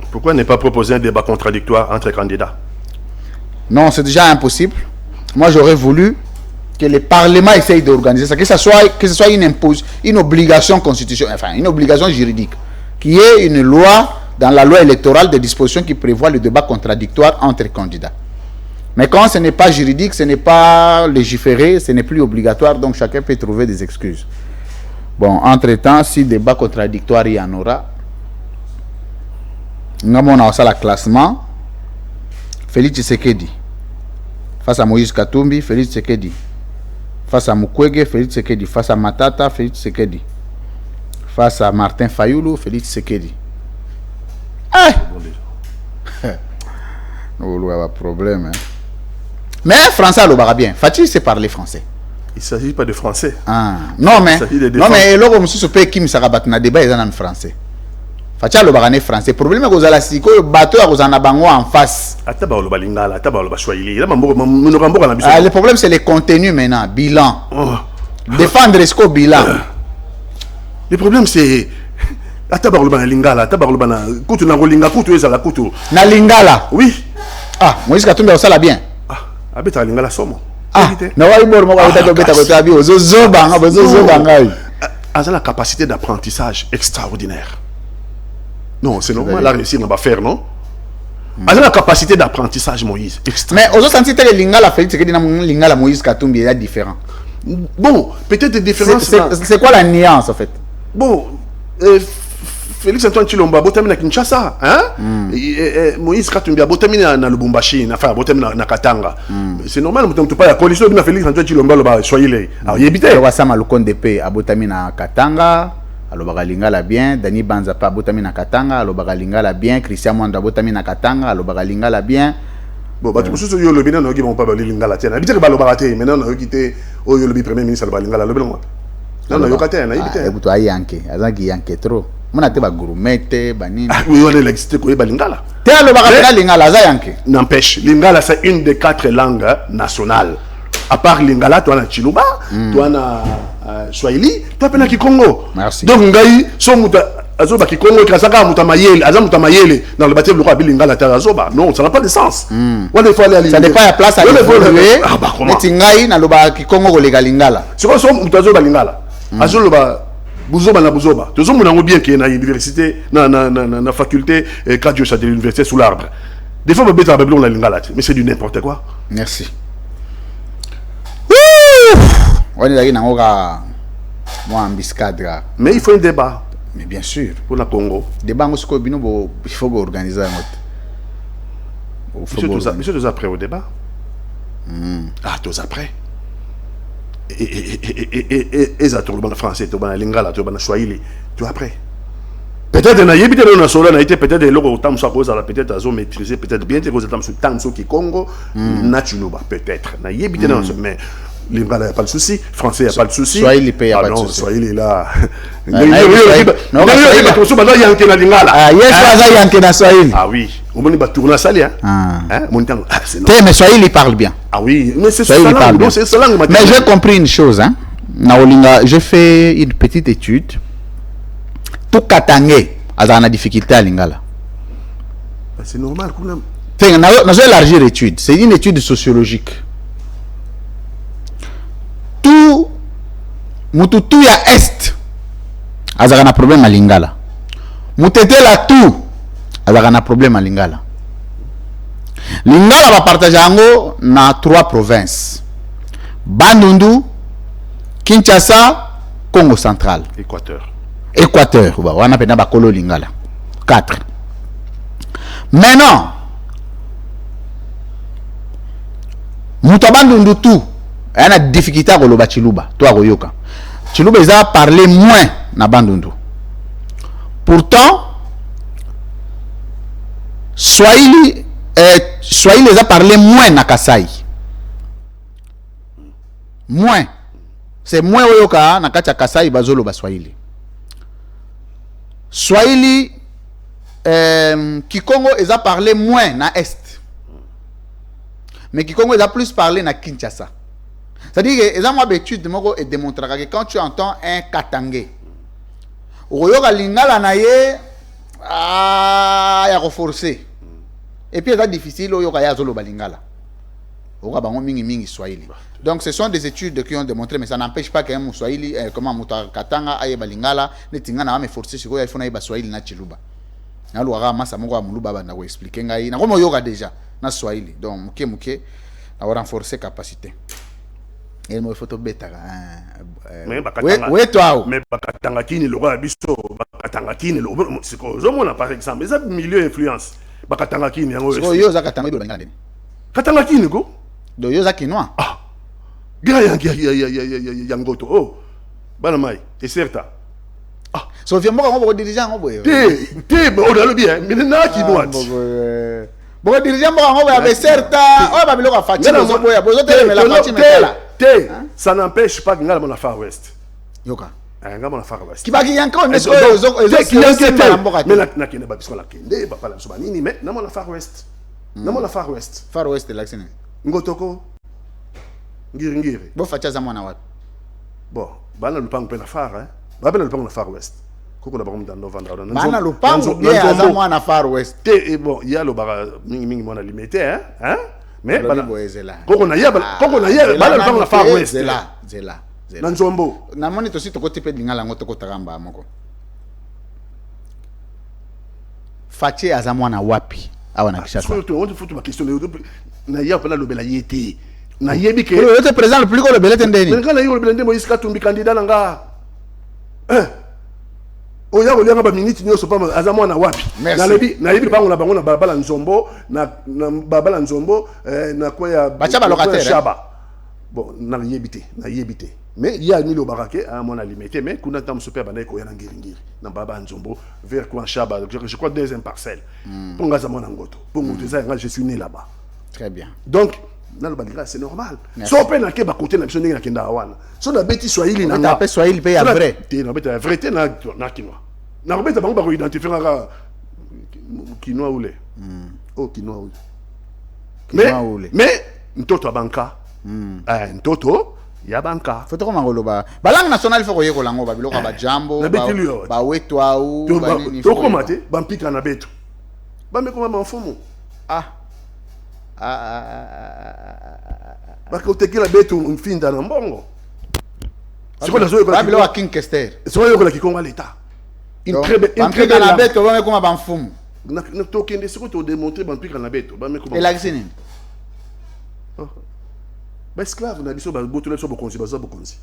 Pourquoi ne pas proposer un débat contradictoire entre candidats? Non, c'est déjà impossible. Moi, j'aurais voulu que le Parlement essaye d'organiser ça, que ce soit une obligation constitutionnelle, enfin une obligation juridique, qui est une loi, dans la loi électorale, des dispositions qui prévoient le débat contradictoire entre candidats. Mais quand ce n'est pas juridique, ce n'est pas légiféré, ce n'est plus obligatoire, donc chacun peut trouver des excuses. Bon, entre-temps, si débat contradictoire il y en aura, nous avons ça le classement. Félix Tshisekedi face à Moïse Katumbi, Félix Tshisekedi face à Mukwege, Félix Tshisekedi face à Matata, Félix Tshisekedi face à Martin Fayoulou, Félix Tshisekedi. Ah! On a un problème. Hein. Mais français, le bien. Fatih sait parler français. Il ne s'agit pas de français. Ah. Non, mais là, comme si ce qui me sera na débat, ils en français. Fatih le barané français. Le problème est que vous avez le bateau en face. Le problème, c'est le contenu maintenant. Bilan. Défendre ce bilan. Le problème, c'est. Na lingala. Oui. Ah, Moïse Katumbi ça la bien. Ah, abeta lingala somo. Ah, na wa ibor mo ka beta beta bi ozozo banga a la capacité d'apprentissage extraordinaire. Non, c'est normal la réussir on va faire non. A la capacité d'apprentissage Moïse. Mais aux autres senti que lingala fait que dina lingala Moïse Katumbi est différent. Bon, peut-être des différences. C'est quoi la nuance en fait? Bon, Félix Antoine Tshilombo botamina na Kinshasa, hein? Moïse Katumbi botamina na Lubumbashi, enfin botamina na Katanga. C'est normal, on pas la coalition de Félix Antoine Tshilombo ba soyez les. Alors yebite. Wa sama Lukonde pe abotamina Katanga, alobaka lingala bien, Dani Banza pa botamina Katanga, alobaka lingala bien, Christian Mwanda botamina Katanga, alobaka lingala bien. Bon, bah tout ça yo lobi na ngi bon pas lingala tiena. Habite que ba lobaka te, maintenant na quitté o yo lobi premier ministre ba lingala lobi ngo. Non, non, yokate na yebite. Ebuto ayanke, azangi yanke trop. Mona te ba gourmette banini. Ah oui, on est l'existe ko ba lingala. Te alobaka lingala za yanke. N'empêche, lingala c'est une des 4 langues nationales. À part lingala, toi na Chiluba, toi na Swahili, toi pena Kikongo. Merci. Donc ngai so muta azoba Kikongo ikasaka mutamayele, azamutamayele dans le bâtiment le roi lingala ta azoba. Non, ça n'a pas de sens. On il faut aller à lingala. Ça n'est pas la place à évoluer. Ah bah comment? Mais ngai na loba Kikongo ko lingala. C'est quoi so mutazoba lingala? Azoloba Buzoba na Buzoba. Tout le monde bien qui est dans l'université, dans la faculté, cadre de l'université sous l'arbre. Des fois, on peut mettre la lingala, mais c'est du n'importe quoi. Merci. On est dans moi embuscade. Mais il faut un débat. Mais bien sûr. Pour la Congo. Débat, il faut organiser un autre. Monsieur, tu es après au débat? Ah, tu es après. Et ça, tu es français, tu es lingala, tu es swahili, tu es après. Peut-être que y a été peut-être des locaux tam so cause peut-être à maîtriser peut-être bien que vous êtes tam so qui Congo na Chiluba peut-être na yebite na mais Lingala, il n'y a pas de souci. Français, il n'y a pas de souci. Swahili, il n'y a pas de non, souci. Swahili, là. Ah oui, on va tourner ça, hein. Mais Swahili parle bien. Ah oui, mais c'est ça. Mais j'ai compris une chose, hein. J'ai fait une petite étude. Tout Katangé a une difficulté à Lingala. C'est normal. J'ai élargi l'étude. C'est une étude sociologique. Tout ya est a un problème à Lingala. Mutete la tout a un problème à Lingala. Lingala va partager na 3 provinces. Bandundu, Kinshasa, Congo central. Équateur. On a appelé Bakolo Lingala. 4. Maintenant, Bandundu tout. Il y a une difficulté à Goloba Chiluba. Toi, Goyoka. Chiluba, ils ont parlé moins na Bandundu. Pourtant, Swahili, les a parlé moins na Kasai. Moins. C'est moins Goyoka na Kacha Kasai Bazolo ba Swahili. Swahili, Kikongo, ils ont parlé moins na Est. Mais Kikongo, ils ont plus parlé na Kinshasa. C'est-à-dire que les gens études et démontrent que quand tu entends un Katangé, Oyoka Lingala naye ya forcé. Et puis c'est difficile Oyoka ya zolo balingala. Oyoka bango mingi Swahili. Donc ce sont des études qui ont démontré, mais ça n'empêche pas qu'un Swahili comment muta Katanga aye balingala ne tingana va me forcer siko ya fona ba Swahili na Chiluba. Na luwa masa moko muluba banda ko expliquer ngai na komo Oyoka déjà na Swahili. Donc muke na renforcer capacité. Et moi photo bêta mais bakatanga kini le roi biso bakatanga kini le c'est quoi zo mona par exemple ça milieu influence bakatanga kini yango yo za katanga do ngala ndeni katanga kini ko do yo za kinwa ah gira yangoto oh bana mai et certa ah so vient moko ngo dirigeant ngo boye te on a le bien mais na kinwa bon dirigeant moko ngo boye certa oh ba biloko fati zo boye bozo tele la fati metala. Ça n'empêche pas que nous avons la Far West. Yoka. Nous avons la Far West. Qui va y encore mais mais nous avons la Far West. Nous avons la Far West. Far West là c'est Ngotoko. Ngiri. Bon fatia za mwana wapi. Bon, bana lupango na Far hein. Bana lupango na Far West. Koko na bamu dans Novembre. Bana lupango bien za mwana Far West. Et bon, il y a le bara mingi mwana limité hein. Mais Koko na bana la Far West zela Nanzombo na moni to sito ko tipe lingala ngoto ko takamba moko Fatie azamwana wapi awa na Kishasa on te fout ma question na ya pala lobela yete na yebi ke le président le plus ko lobela tendeni ngala yo lobela ndemo Moïse Katumbi candidat nga oya olianga ba minute nyoso pa azamwana wapi na lebi bango na bango na babala nzombo na babala nzombo na kwa ya bachaba locataire shaba bon na yebite mais il y a ni le barake à mon limité mais kuna tam super bana ko yana ngiri na baba nzombo vers quoi shaba je crois deuxième parcelle pour ngazamona ngoto pour ngoto je suis né là-bas très bien donc na le balira c'est normal so pe na ke ba côté na biso ndenge na kenda wana so na beti Swahili na nga Swahili pe ya vrai na beti ya vrai te na kinwa na robeta bango ba ko identifier nga kinwa ule oh kinwa ule mais ntoto banka ntoto ya banka foto koma ngoloba balang national foko yeko lango ba biloko ba jambo ba wetwa u ba nini to koma te ba mpika na beto ba mekoma ba mfumu ba ko tekela beto mfinda na mbongo siko na zoyo ba biloko King Kester siko yo ko la kikonga l'état une très belle na beto ba mekoma ba mfumu na to kende siko to démontrer ba mpika na beto ba mekoma elagisini ba esclave na biso ba botula so bokonzi ba zo bokonzi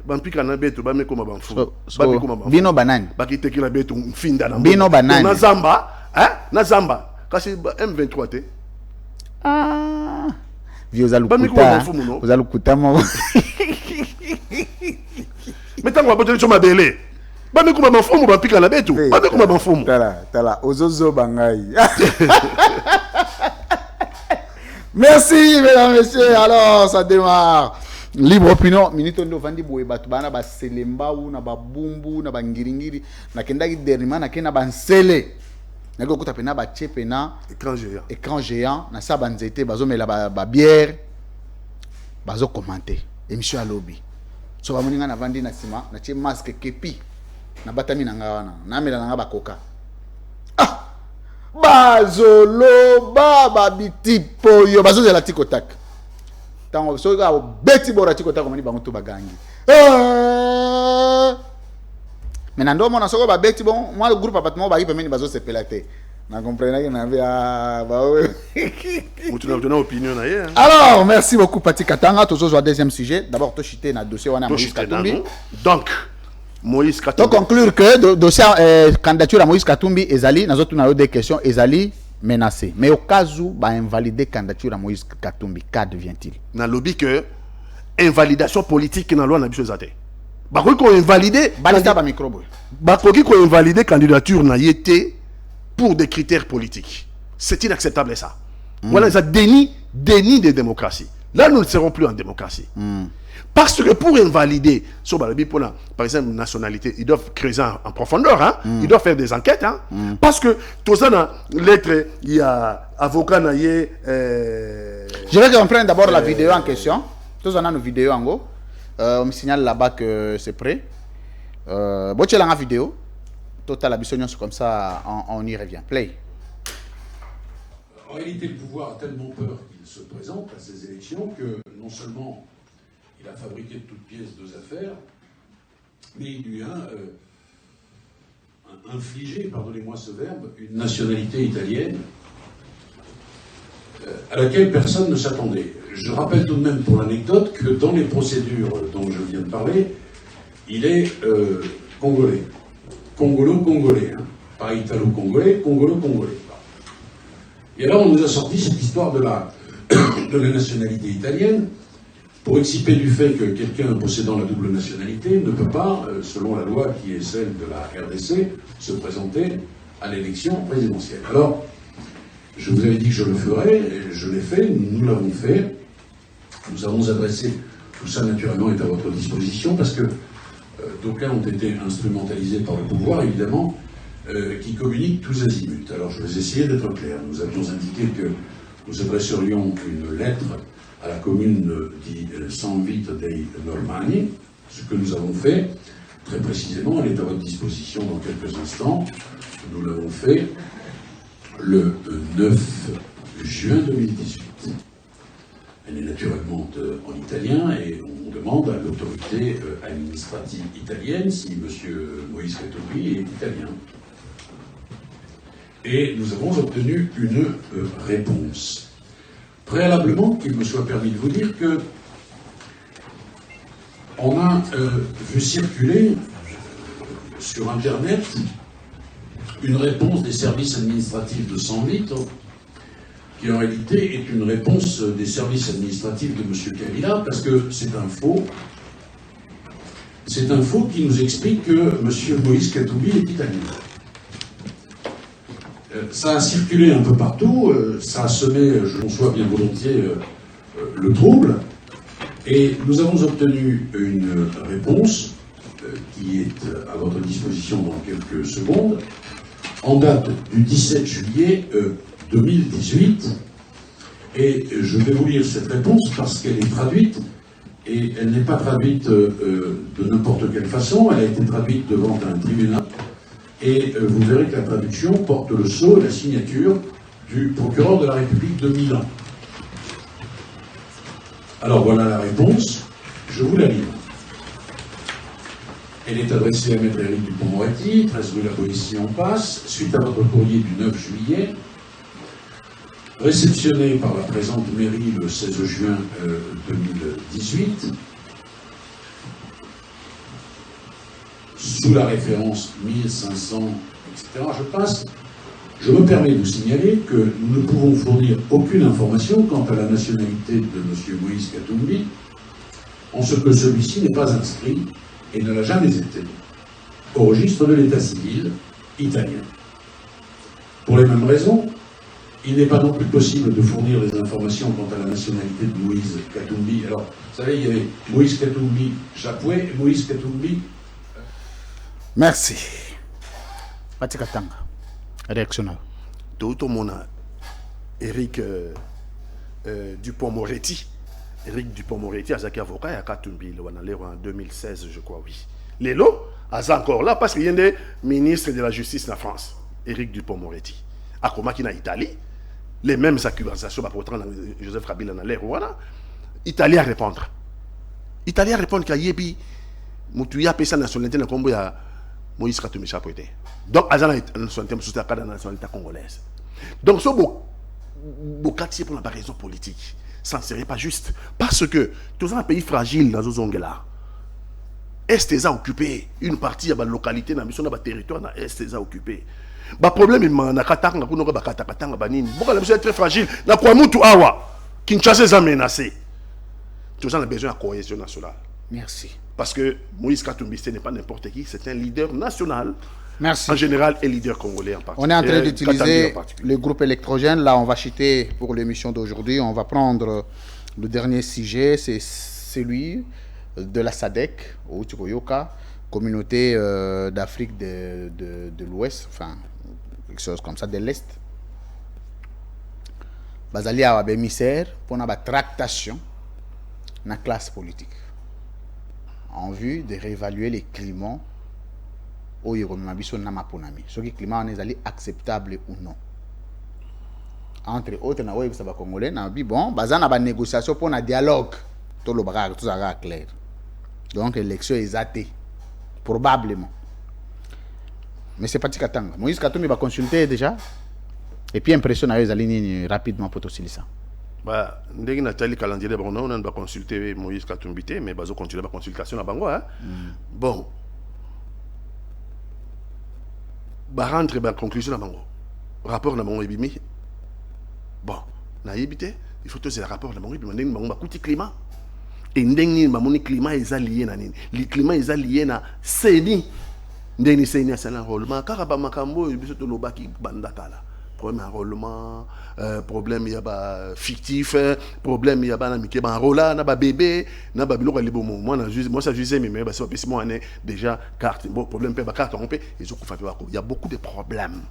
ba mpika na beto ba mekoma ba mfumu ba mekoma ba bino banani ba kitekela beto mfinda na bino banani na zamba na zamba kasi M23 te vioza lukuta mo metango ba botula so mabele ba mekoma ba mfumu ba mpika na beto ba mekoma ba mfumu tala ozozo bangai Merci, mesdames, messieurs. Alors, ça démarre. Libre opinion. Minito ndo vandi boye batu bana ba selemba ou na ba bumbu na ba ngiringiri na kenda ki derima na kena ba nsele. Na ko kuta pena ba chepena Écran géant. Écran géant na sa banzete bazo mela ba bière. Bazo commenter émission à lobby. So ba moninga na vandi na sima na che masque kepi. Na batami na ngawana. Na mela na ba koka. Bazolo baba bitipo yo bazo de la tikotak tango so ga beti bora tikotak mani bango to bagangi menando mona soko ba beti bon moi le groupe appartement ba yipe meni bazo se pelate na comprendre que na via ba Mutu opinion na ye. Alors merci beaucoup Pati Katanga toujours au deuxième sujet d'abord to chité na dossier wana Moïse Katumbi donc Moïse Katumbi. Donc conclure que dossier candidature à Moïse Katumbi ezali na zotu na des questions ezali menacé. Mais au cas où ba invalider candidature à Moïse Katumbi, qu'advient-il? Na lobby que invalidation politique na loi na biso zate. Ba ko invalider balista ba micro boy. Ba ko invalider candidature na yété pour des critères politiques. C'est inacceptable ça. Voilà ça déni de démocratie. Là nous ne serons plus en démocratie. Parce que pour invalider, par exemple, nationalité, ils doivent creuser en profondeur, hein? Ils doivent faire des enquêtes. Hein? Parce que tout ça, dans lettre, il y a avocat, Je vais comprendre d'abord la vidéo en question. Tout ça, on a une vidéo en gros. On me signale là-bas que c'est prêt. Bon, tu as la vidéo. Total, la bisogne, comme ça, on y revient. Play. En réalité, le pouvoir a tellement peur qu'il se présente à ces élections que non seulement il a fabriqué de toutes pièces deux affaires, mais il lui a infligé, pardonnez-moi ce verbe, une nationalité italienne à laquelle personne ne s'attendait. Je rappelle tout de même pour l'anecdote que dans les procédures dont je viens de parler, il est congolais. Congolo-congolais, hein. Pas italo-congolais, congolo-congolais. Et alors on nous a sorti cette histoire de la nationalité italienne, pour exciper du fait que quelqu'un possédant la double nationalité ne peut pas, selon la loi qui est celle de la RDC, se présenter à l'élection présidentielle. Alors, je vous avais dit que je le ferais, et je l'ai fait, nous l'avons fait. Nous avons adressé, tout ça naturellement est à votre disposition, parce que d'aucuns ont été instrumentalisés par le pouvoir, évidemment, qui communiquent tous azimuts. Alors, je vais essayer d'être clair. Nous avions indiqué que nous adresserions une lettre à la commune di San Vito dei Normanni, ce que nous avons fait, très précisément, elle est à votre disposition dans quelques instants. Nous l'avons fait le 9 juin 2018. Elle est naturellement en italien et on demande à l'autorité administrative italienne si M. Moïse Katumbi est italien. Et nous avons obtenu une réponse. Préalablement, qu'il me soit permis de vous dire que on a vu circuler sur Internet une réponse des services administratifs de San Vito, qui en réalité est une réponse des services administratifs de M. Kabila, parce que c'est un faux. C'est un faux qui nous explique que M. Moïse Katumbi est italien. Ça a circulé un peu partout, ça a semé, je conçois bien volontiers, le trouble, et nous avons obtenu une réponse qui est à votre disposition dans quelques secondes, en date du 17 juillet 2018, et je vais vous lire cette réponse parce qu'elle est traduite, et elle n'est pas traduite de n'importe quelle façon, elle a été traduite devant un tribunal. Et vous verrez que la traduction porte le sceau et la signature du procureur de la République de Milan. Alors voilà la réponse, je vous la livre. Elle est adressée à Maître Éric Dupond-Moretti, 13 rue La Boétie en Passe, suite à votre courrier du 9 juillet, réceptionné par la présente mairie le 16 juin 2018, sous la référence 1500, etc. Je passe. Je me permets de vous signaler que nous ne pouvons fournir aucune information quant à la nationalité de M. Moïse Katumbi, en ce que celui-ci n'est pas inscrit, et ne l'a jamais été, au registre de l'état civil italien. Pour les mêmes raisons, il n'est pas non plus possible de fournir des informations quant à la nationalité de Moïse Katumbi. Alors, vous savez, il y avait Moïse Katumbi Japoué et Moïse Katumbi. Merci. Patika Tanga. Réactionnel. Tout mon Eric Dupond-Moretti. Eric Dupond-Moretti, Azaki avocat, il y a Katumbi, en 2016, je crois, oui. Lélo, Aza encore là, parce qu'il y a des ministres de la justice en France. Eric Dupond-Moretti. À Komaki, en Italie, les mêmes accusations pour Joseph Kabila dans l'air, voilà. Italie à répondre. Italie à répondre qu'il y a des Moutouya Pessa nationalité dans le Congo, il y a Moïse Katumbi Chapoté. Donc, Azana est dans la nationalité congolaise. Donc, ce beau quartier pour la raison politique, ça ne serait pas juste. Parce que, tous un pays fragile dans ce zone-là, Est est occupé, une partie de la localité, dans le territoire, Est est occupé. Le problème est que très fragile. La Kwamoutou Awa, Kinshasa est menacé. Tous a besoin de cohésion nationale. Merci. Parce que Moïse Katumbi, ce n'est pas n'importe qui, c'est un leader national. Merci. En général, et leader congolais en particulier. On est en train d'utiliser le groupe électrogène. Là, on va chuter pour l'émission d'aujourd'hui. On va prendre le dernier sujet, c'est celui de la SADC, au Tchoukoyoka, communauté d'Afrique de l'Ouest, enfin, quelque chose comme ça, de l'Est. Bazali a un émissaire pour une tractation dans la classe politique en vue de réévaluer les climats au Yéromimabiso Namaponami. Ce climat est acceptable ou non. Entre autres, na web saba congolais na bi bon, bazana ba négociation pour un dialogue. Tout le bagage, tout ça clair. Donc l'élection est zatée probablement. Mais c'est pas Tikatanga. Moïse Katumbi va consulter déjà. Et puis impression na les lignes rapidement pour tout ça. Bah, ndenge Nathalie calendrier bon on va consulter Moïse Katumbi mais bazo continuer la consultation na bango hein. Bon. Ba rendre ba conclusion na bango. Rapport na bango ebimi. Bon, na yebité, il faut que le rapport na bango ebimi ndenge bango ba kuti climat. Et ndenge ba moni climat est lié na nini. Le climat est lié na seni. Ndenge seni asala enrôlement car ba makambo biso to lobaki bandakala. Problème enrôlement, problème il y a fictif, problème il y a na mike ba enrola na ba bébé, na ba biloko libo moi ça juge mais ba so pesi moi déjà carte bon problème pe ba carte on peut ils ont il y a beaucoup de problèmes.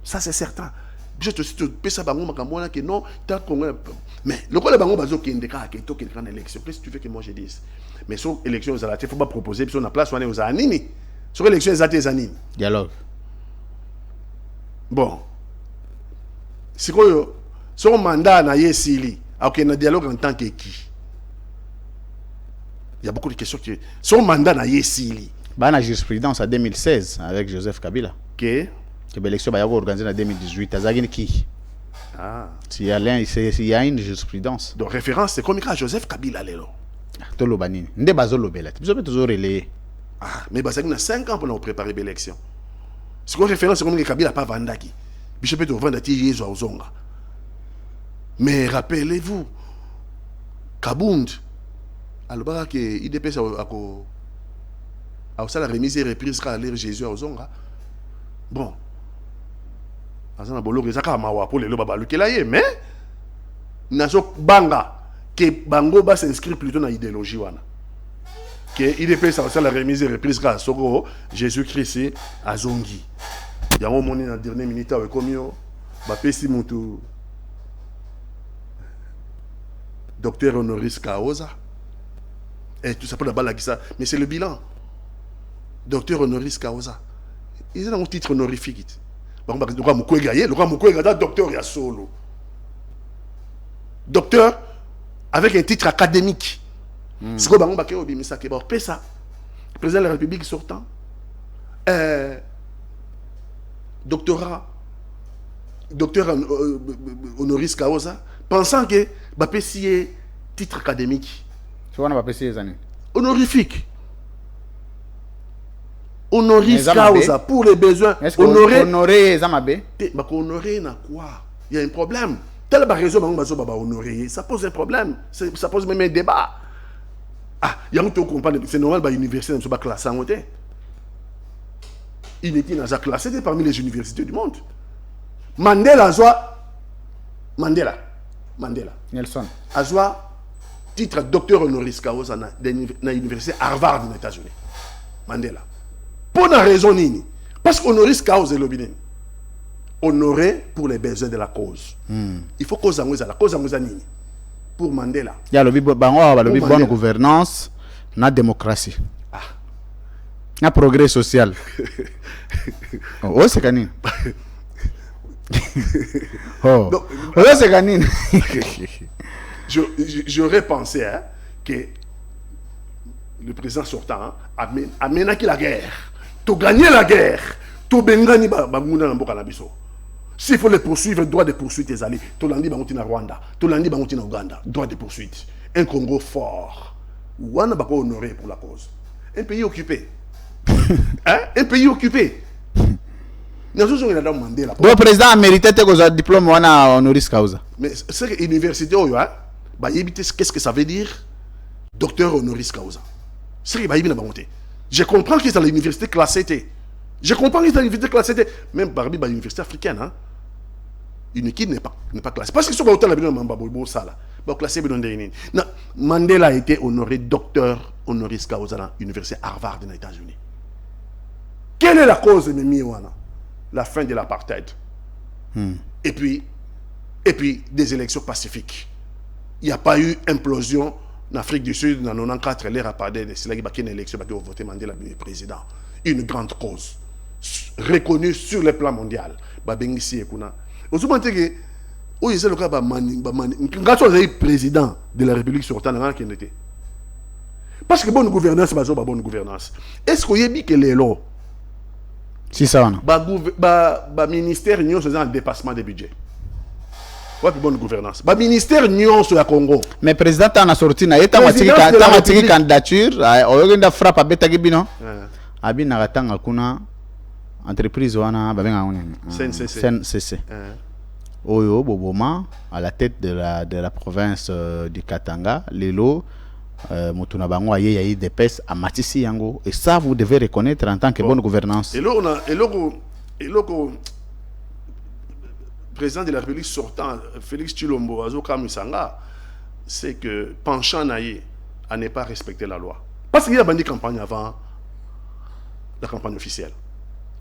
Ça c'est certain. Je te cite pesa bango makambo na que non tant Congo mais le quoi bango bazo ki ndeka ke to ki en élection. Qu'est-ce que tu veux que moi je dise? Mais sur élection aux il faut pas proposer sur la place on est aux animi. Sur élection aux animi. Dialogue. Bon. C'est quoi son mandat na yesili ok na dialogue en tant que qui il y a beaucoup de questions qui son mandat na yesili ba na jurisprudence en 2016 avec Joseph Kabila que l'élection va y avoir organisée en 2018 azagini qui s'il y a une jurisprudence donc référence c'est comme Joseph Kabila lelo to lo banini nde bazolo bela biso pe toujours relayer mais bazaki na 5 ans pour nous préparer l'élection c'est quoi référence c'est comme Kabila pas vandaki. Je peux te vendre à Zonga. Mais rappelez-vous, Kabound, alors que IDP a la remise et reprise à l'ère Jésus à Zonga. Bon, azana bolo rezaka mawa pour les loba lukelaye, mais nazo banga que bango ba s'inscrit plutôt dans l'idéologie wana. Que IDP ça la remise et reprise à Sogo Jésus-Christ à Zongi. Il y a un moment dans la dernière minute avec Komio, Bapesi Moutou, docteur honoris causa, et tout ça pour la balle ça, mais c'est le bilan. Docteur honoris causa. Ils ont un titre honorifique. Le roi Mukwege, docteur il y a solo. Docteur avec un titre académique. C'est quoi le président de la République sortant. Docteur honoris causa, pensant que Bapesi est titre académique. Tu vois, on va passer les années. Honorifique. Honoris causa pour les besoins. Honorer Zamabé. Honorer na quoi? Il y a un problème. Tel raison honorer, ça pose un problème. Ça pose même un débat. Il y a un truc c'est normal l'université ne soit pas classée en côté. Il était dans la classe parmi les universités du monde. Mandela soit Mandela. Nelson. Azwa titre docteur honoris causa na l'université Harvard aux États-Unis. Mandela. Pour une raison nini. Parce qu'honoris causa est l'objet. Honoré pour les besoins de la cause. Il faut cause la cause nini. Pour Mandela. Il y a le bonne gouvernance, la démocratie. Le progrès social. Oh, c'est canine. Oh, c'est canine. J'aurais pensé que le président sortant a mené la guerre. Tu gagné la guerre. Tu bengani bamuna na mboka na biso. S'il faut les poursuivre, droit de poursuite tes alliés. Tu l'as dit bangotina Rwanda, tu l'as dit bangotina Ouganda, droit de poursuite. Un Congo fort. Wana bako honoré pour la cause. Un pays occupé. Un pays occupé. Le président a mérité un diplôme honoris causa. Mais c'est que l'université, qu'est-ce que ça veut dire? Docteur honoris causa. Je comprends que c'est l'université classée. Je comprends que c'est l'université classée. Même parmi les universités africaines, hein? Une équipe n'est pas classée. Parce que ce que Mandela a été honoré docteur honoris causa dans l'université Harvard aux États-Unis. Quelle est la cause de Miwana? La fin de l'apartheid. Et puis des élections pacifiques. Il n'y a pas eu implosion en Afrique du Sud dans 94 l'ère apartheid. C'est là qu'il y a une élection qui a voté Mandela le président. Une grande cause reconnue sur le plan mondial. Vous savez que le président de la République sortant parce que bonne gouvernance, c'est pas bonne gouvernance. Est-ce qu'il y a dit que les lois si ça va ministère n'y a un dépassement de budget. Ouais, bonne gouvernance. Ministère n'y a Congo. Mais président a sorti na état candidature, on a frappe à Betagibino. Abi na ratanga kuna entreprise wana babenga CNCC. Oyo Boboma à la tête de la province du Katanga, Lelo Mutuna Bango aye yayi des pèses à Matisi Yango, et ça vous devez reconnaître en tant que bonne gouvernance. Et là on a président de la République sortant Félix Tshilombo Azoka Musanga, c'est que penchant naïe à ne pas respecter la loi. Parce qu'il y a une campagne avant la campagne officielle.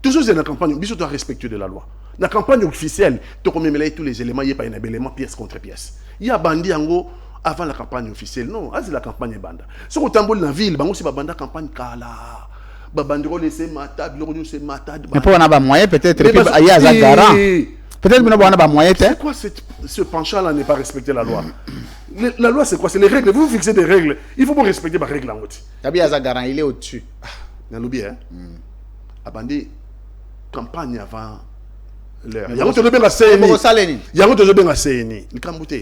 Toujours c'est la campagne, il doit respecter de la loi. La campagne officielle, tu peux mélanger tous les éléments, il n'y a pas un élément pièce contre pièce. Il y a bandi yango avant la campagne officielle. Non, c'est la campagne banda. Si on tamboule dans la ville, bango c'est banda campagne kala. Babandiro laisser mata, biro laisser mata. Mais pour on a pas moyen peut-être il y a un garant. Peut-être qu'on a pas moyen. C'est quoi ce penchant là n'est pas respecter la loi? La loi c'est quoi? C'est les règles. Vous fixez des règles. Il faut pas respecter les règles en haut. Il y a un garant, il est au-dessus. Nalobi hein. Abandi campagne avant l'heure. Il y a un bien à CNI. Il y a un bien à CNI. Il camboute.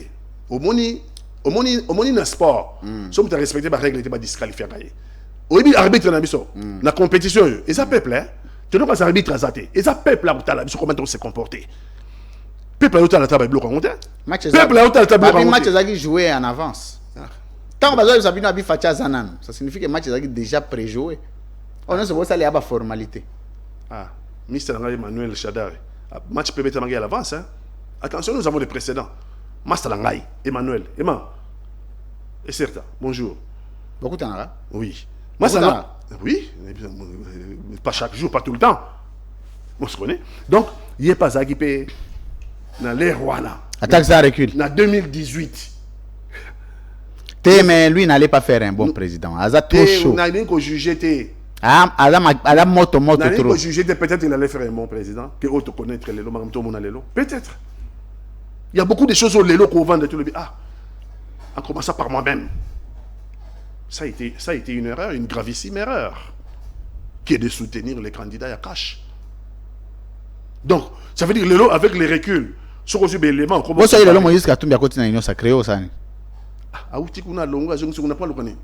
Au moni na sport. Si on respecter les règles, tu vas disqualifier. Au début arbitre na biso. La compétition et ça peuple hein. Tu dois pas arbitre azaté. Et ça peuple là où tu as biso comment on se comporter. Peuple là où tu as la table bloc en compte. Peuple là où tu as la table bloc en compte. Match zaki joué en avance. Tant que vous avez abi facha zanan, ça signifie que match zaki déjà préjoué. On ne se voit ça les aba formalité. Ah, Mr. Emmanuel Chadar. Match peut être à l'avance hein. Attention, nous avons des précédents. Master Langai, Emmanuel, et certain. Bonjour. Beaucoup de temps là. Oui. Oui, pas chaque jour, pas tout le temps. On se connaît. Donc, il n'y a pas ça qui peut dans les Rwanda. Attaque ça recule. En 2018. Mais lui n'allait pas faire un bon président. Aza trop chaud. On a dit qu'on jugeait. Ala moto trop. On jugeait peut-être qu'il allait faire un bon président. Que autre connaître les lots, tout le monde a les lots. Peut-être. Il y a beaucoup de choses au lélo qu'on vend de tout le pays. Ah, en commençant par moi-même. Ça a été une erreur, une gravissime erreur, qui est de soutenir les candidats à cash. Donc, ça veut dire lélo avec les reculs. Sur les éléments. Vous savez, le Moïse Katumbi a continué à l'Union sacrée au Sani. Ah, où tu connais longa, je ne pas le connaître.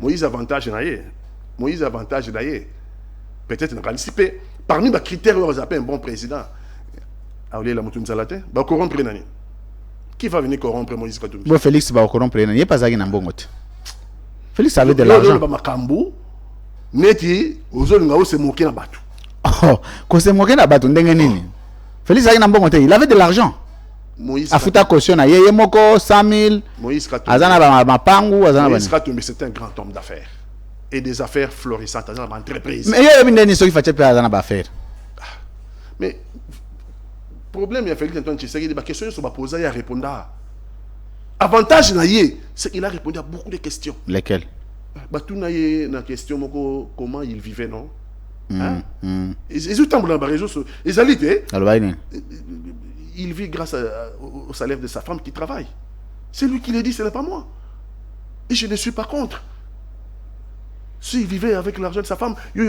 Moïse avantage d'ailleurs. Moïse avantage d'ailleurs. Peut-être n'a pas anticipé. Parmi les critères, on appelle un bon président. Qui va venir corrompre Moïse Katumbi? Bon, Félix va corrompre. Il n'y a pas ça qui n'a pas. Félix avait de l'argent. Neti, aux autres, se moquer na batu. Oh, qu'on se moquer na batu, ndengenini. Félix il avait de l'argent. Moïse Afuta caution na ye moko 100 000. Moïse Katumbi. Azana ba pangu, azana Moïse Katumbi, c'est un grand homme d'affaires. Et des affaires florissantes, azana ba entreprise. Mais il y a des gens qui font des azana ba affaires. Mais problème il y a Félix Antoine Tshisekedi, la question sur poser, il a répondu. Avantage c'est qu'il a répondu à beaucoup de questions. Lesquelles? Tout na question comment il vivait, non? Ils ont dans les réseaux, ils allaient. Il vit grâce au salaire de sa femme qui travaille. C'est lui qui le dit, ce n'est pas moi. Et je ne suis pas contre. S'il vivait avec l'argent de sa femme, là où il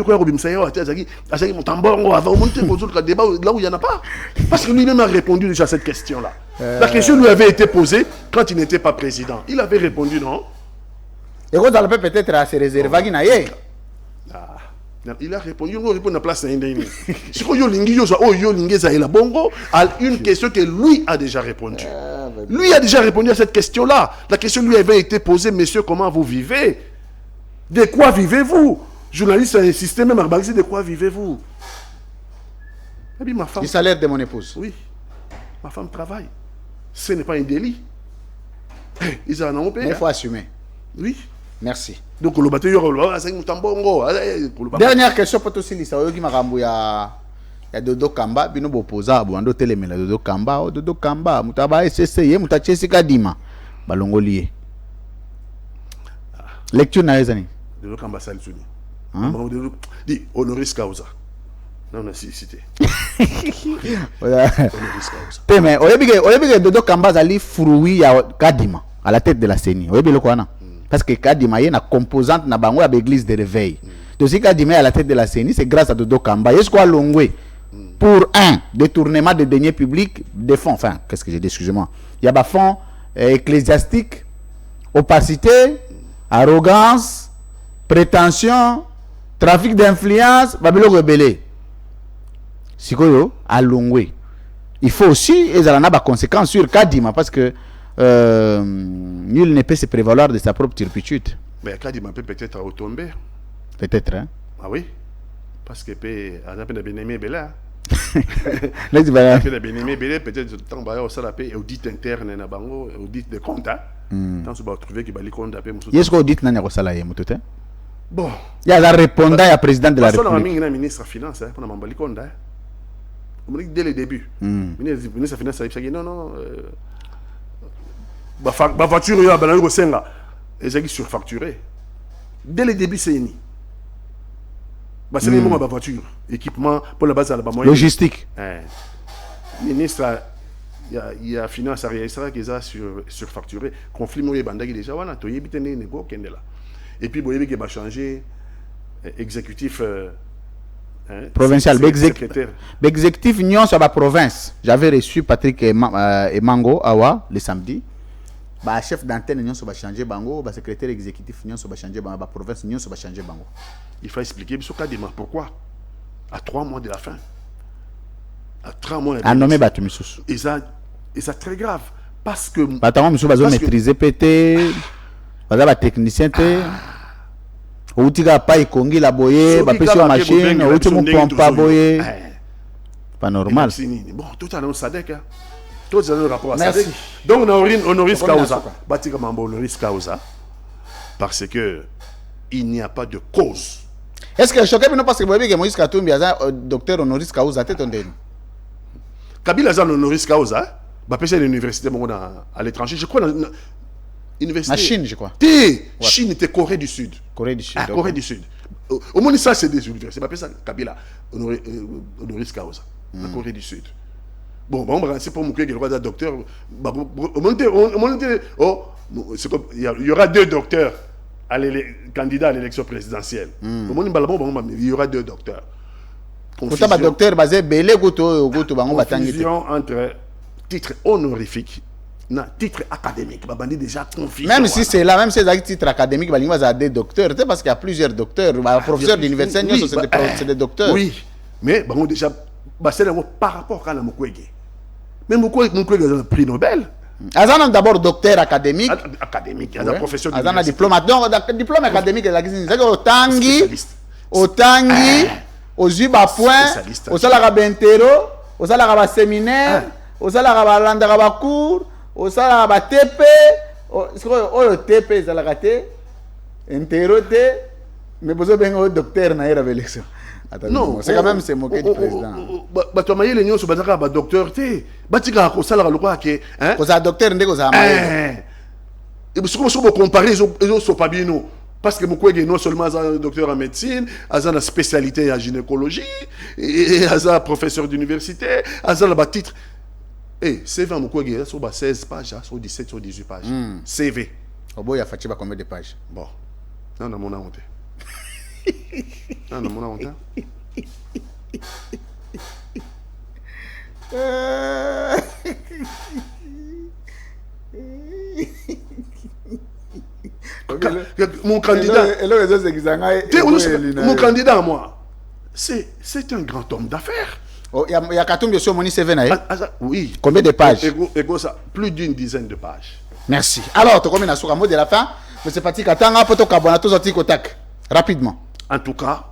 n'y en a pas. Parce que lui-même a répondu déjà à cette question-là. La question lui avait été posée quand il n'était pas président. Il avait répondu non. Et quand on peut peut-être à se réserver, il a répondu, il répond à la place. Si on a une question que lui a déjà répondu. Lui a déjà répondu à cette question-là. La question lui avait été posée, messieurs, comment vous vivez? De quoi vivez-vous? Journaliste a insisté même à Bagzi, de quoi vivez-vous? Et puis ma femme. Du salaire de mon épouse. Oui. Ma femme travaille. Ce n'est pas un délit. Ils en ont payé. Il faut assumer. Oui. Merci. Donc, le bateau, dernière question pour tous les gens qui m'ont il y a Dodo Kamba, bino bopoza, boando telemela Dodo Kamba, mutaba SSE, mutachesika dima, balongolié. Lecture na ezani. Dodo Kamba salisuni. Dit honoris causa. Non, on a cité. Honoris causa. Mais oyebike Dodo Kamba zali fruit ya Kadima à la tête de la CENI. Oyebile quoi na? Parce que Kadima est une composante na bango ya l'église de réveil. Donc si Kadima est à la tête de la CENI, c'est grâce à Dodo Kamba. Est-ce qu'on a longé pour un détournement de deniers publics, des fonds, enfin, qu'est-ce que j'ai dit, excusez-moi. Il y a des fonds ecclésiastiques, opacité, arrogance, prétention, trafic d'influence, babilo rebelle. Si quoi a longé. Il faut aussi, et ça a des conséquences sur Kadima, parce que nul ne peut se prévaloir de sa propre turpitude. Mais Kadima peut peut-être retomber. Peut-être, hein? Ah oui? Parce que on a bien-aimé Bella. Peut-être tant que ça a audit interne na bango, audit de compte. Tant que va trouver que bali compte après. Est-ce que audit n'a pas salaire mutote? Bon. Il y a la répondant à président de la République. On a ministre finance pour na bali compte. On dit dès le début. Ministre finance a dit non. Ma voiture, il y a un senga. Et j'ai surfacturé. Dès le début, c'est une. C'est ma voiture. Équipement pour la base à la base. Logistique. Ministre, il y a finance à réaliser qu'ils ont surfacturé. Conflit, il y a déjà. Et puis, il va changer exécutif. Provincial. L'exécutif Nyon sur la province. J'avais reçu Patrick et Mango Awa le samedi. Bah chef d'antenne Nyon va changer bango, bah secrétaire exécutif Nyon va changer bango, bah province Nyon va changer bango. Il faut expliquer ce Kadima pourquoi à 3 mois de la fin. À 3 mois. À nommer Batumissous. Et ça très grave parce que Batamon Missou va maîtriser PT, va technicien T. Outika pas ikongi la boye, ba pesi machine, outi mo pompa boye. Pas normal. Bon, tout à l'heure Sadek. Tout ça rapport à ça. Donc on a honoris causa. Batika mambo honoris causa parce que il n'y a pas de cause. Est-ce que choqué non parce que Boyebi que Moïse Katumbi a docteur honoris causa tête on Kabila a honoris causa, ba pêcher à l'université à l'étranger, je crois dans université. En Chine, je crois. Chine était Corée du Sud. Corée du Sud. Corée du Sud. Au moins ça c'est des universités, ba pêcher Kabila honoris causa, la Corée du Sud. Bon, c'est pour montrer que le roi d'un docteur. Il y aura 2 docteurs candidats à l'élection présidentielle. Il y aura 2 docteurs. Confusion entre titre honorifique et titre académique. Même si c'est là, même si c'est titre académique, il y a des docteurs. Parce qu'il y a plusieurs docteurs. Professeurs d'université, c'est des docteurs. Oui, mais déjà, c'est par rapport à la Mukwege. Mais Mukwege a le prix Nobel. Azana d'abord docteur académique. Académique, il y a un professeur d'université. Azana diplôme. Donc, diplôme académique, c'est au Tangi, au Zuba Point, au Salara Bentero, osalaka ba séminaire, osalaka ba landaka ba cours, osalaka ba TP, oyo TP ezalaka te, intero te, mais bozo benga o docteur na era élection. Non, c'est quand même se moquer du président. Bah toi maïe les nyonso bazaka ba docteur te, batika ko sala lokwa ke, hein? Ko za docteur ndeko za maïe. Et si vous comparez ils sont pas bien nous. Parce que Mukwege non seulement un docteur en médecine, une spécialité en gynécologie, et un professeur d'université, un titre. Et CV en Mukwege, sur 16 pages, sur 17, sur 18 pages. CV. Au bout, il y a Fatiba combien de pages? Bon. Non, non, mon honte. Non, non, mon honte. Mon candidat, mon candidat à moi, c'est un grand homme d'affaires. Il y a Katumbi sur mon CV. Oui. Combien de pages? Plus d'une dizaine de pages. Merci. Alors, tu combien sur un mot de la fin? Mais c'est parti. Katanga poto kabona tous autres kotak. Rapidement. En tout cas,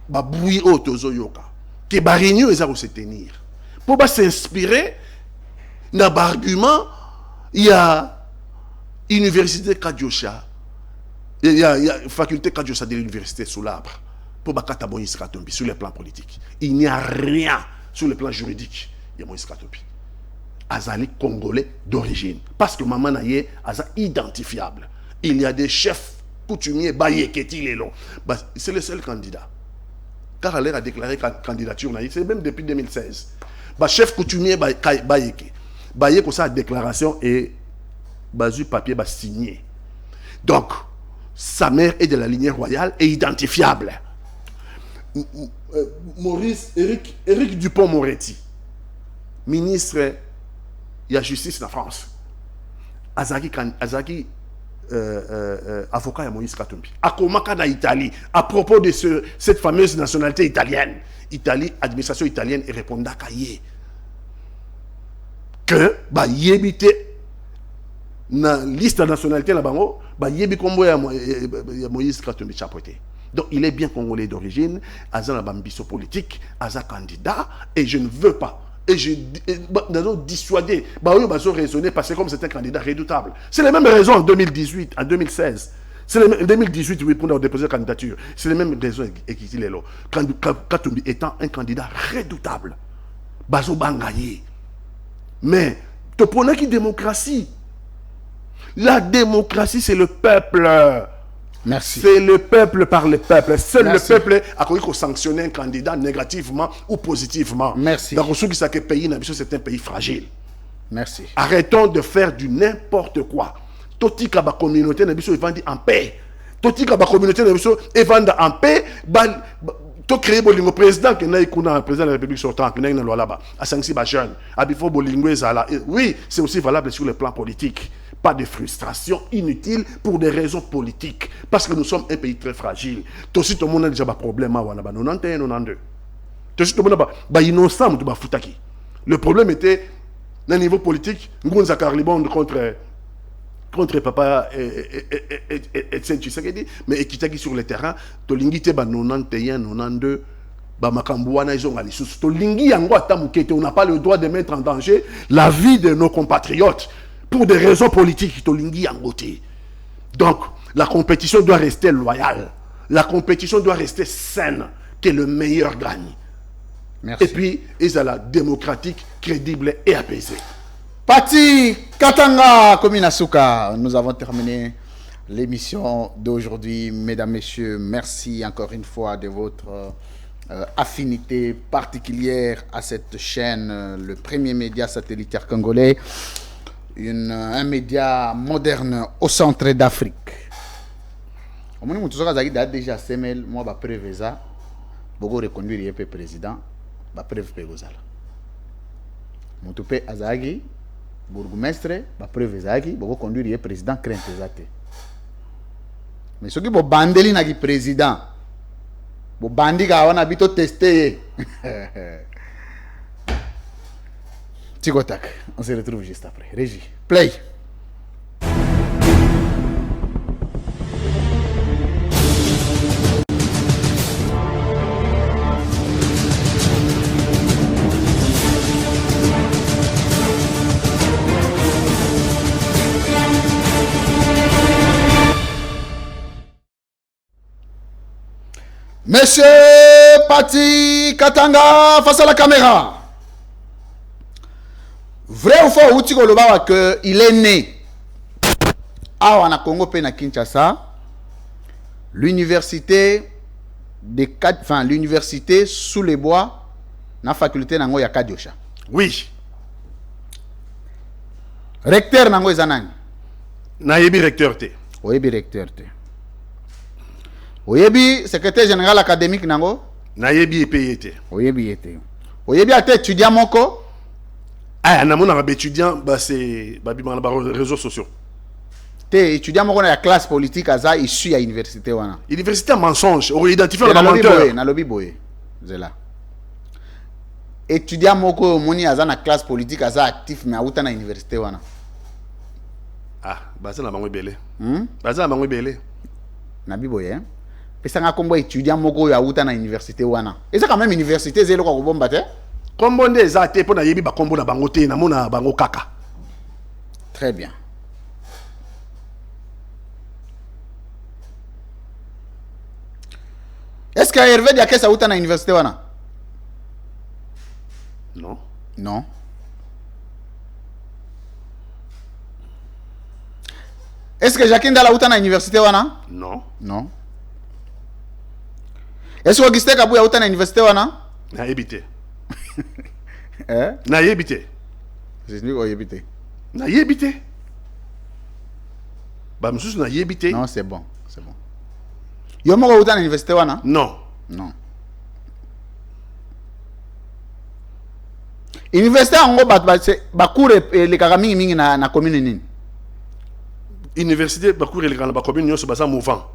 baboui otozo yoka. Que ba réunion ils vont se tenir. Pour pas s'inspirer d'un argument, il y a Université Kadjosha, il y a faculté Kadjosha de l'université sous l'arbre pour Bakata Moïse Katumbi sur le plan politique. Il n'y a rien sur le plan juridique. Il y a Moïse Katumbi. Azali congolais d'origine. Parce que maman naye aza identifiable. Il y a des chefs coutumiers Bayeketi Lelo. C'est le seul candidat. Car elle a déclaré candidature, c'est même depuis 2016. Chef coutumier Bayeke. Bayeke sa déclaration et basu papier signé. Donc, sa mère est de la lignée royale et identifiable. Éric Dupond-Moretti, ministre de la justice en France, Azaki avocat de Moïse Katumbi, à Komaka en Italie, à propos de cette fameuse nationalité italienne. Italie, administration italienne, et répondait à que yébite na liste de nationalité là bango yebi kombo ya Moïse Katumbi chapoté. Donc il est bien congolais d'origine, aza na bambiso politique, aza candidat et je ne veux pas et je dissuader raisonner parce que comme c'est un candidat redoutable. C'est les mêmes raisons en 2018, en 2016. C'est en 2018 oui pour déposer la candidature. C'est les mêmes raisons qui dit là. Katumbi étant un candidat redoutable. Bazo bangaye. Mais te prenez qui démocratie. La démocratie, c'est le peuple. Merci. C'est le peuple par le peuple. Seul Merci. Le peuple a connu qu'on sanctionner un candidat négativement ou positivement. Merci. Donc, ce qui c'est que pays, c'est un pays fragile. Merci. Arrêtons de faire du n'importe quoi. Totika ba communauté, ils vendent en paix. Totika ba communauté, ils vendent en paix. To créer bolingo président qui n'a pas président de la République sortant qui n'a pas là-bas à Sanxi Bajan abifo bolingo ezala. Oui, c'est aussi valable sur le plan politique. Pas de frustration inutile pour des raisons politiques parce que nous sommes un pays très fragile. Aussi tout le monde a déjà des problèmes à 91 92. Aussi tout le monde a innocent de futaki. Le problème était au niveau politique, Ngunza Karlibond contre papa et Tshisekedi, mais qui sur le terrain, to lingite ba 91 92 ba makambouana ils ont ali sous to lingi yango atamukete, on n'a pas le droit de mettre en danger la vie de nos compatriotes pour des raisons politiques to lingi yangote. Donc la compétition doit rester loyale, la compétition doit rester saine, que le meilleur gagne. Merci. Et puis ils sont démocratique, crédible et apaisé. Pati Katanga Kominasuka, nous avons terminé l'émission d'aujourd'hui. Mesdames, Messieurs, merci encore une fois de votre affinité particulière à cette chaîne, le premier média satellitaire congolais, un média moderne au centre d'Afrique. Au moment où tu as déjà semé, moi, je préviens ça, je vais reconduire le président, je préviens ça. Je vais Azagi. Bourgmestre, ba prévezaki, ba conduire le président Krentezate. Mais ce qui bo bandeli na ki président, bo bandi ka wana bito testé. Tikotak, on se retrouve juste après. Régie, play. Monsieur Pati Katanga face à la caméra. Vrai ou faux, Outi Koloba que il est né à Congo Pena Kinshasa, l'université l'université sous les bois, na faculté nango ya Kadiosha. Oui. Recteur nango ezanani. Nayebi recteur te. Oyebi recteur te. Oyebi secrétaire général académique nango. Nayebi epeye te. Oyebi ete. Oyebi ate étudiant moko. Ah, namona ba étudiant ba c'est ba bima na réseaux sociaux. Te étudiant moko na ya classe politique aza issu ya université wana. Université mensonge, on identifie le menteur. menteur. Na lobi boye. Zela. Étudiant moko moni aza na classe politique aza actif mais auta na université wana. Ah, baza na bango belé. Baza na bango belé. Na biboye hein. Pesa nga kombo étudiant moko ya auta na université wana. Et ça quand même université zelo ko bomba te. Kombo nde za te pona yebi ba kombo na bango te na mona bango kaka. Très bien. Est-ce que Hervé Diakès a auta na université wana? Non. Non. Est-ce que Jacques Ndala auta na université wana? Non. Non. Est-ce que Augustin Kabou a auta na université wana? Na yebite. Eh? Na yebite. C'est lui qui a yebite. Na yebite. Ba msusu na yebite. Non, c'est bon. C'est bon. Yo moko auta na université wana? Non. Non. Université ango ba cours le kagami mingi na commune nini? Université bakour ele kana ba commune nyonso basa mouvant.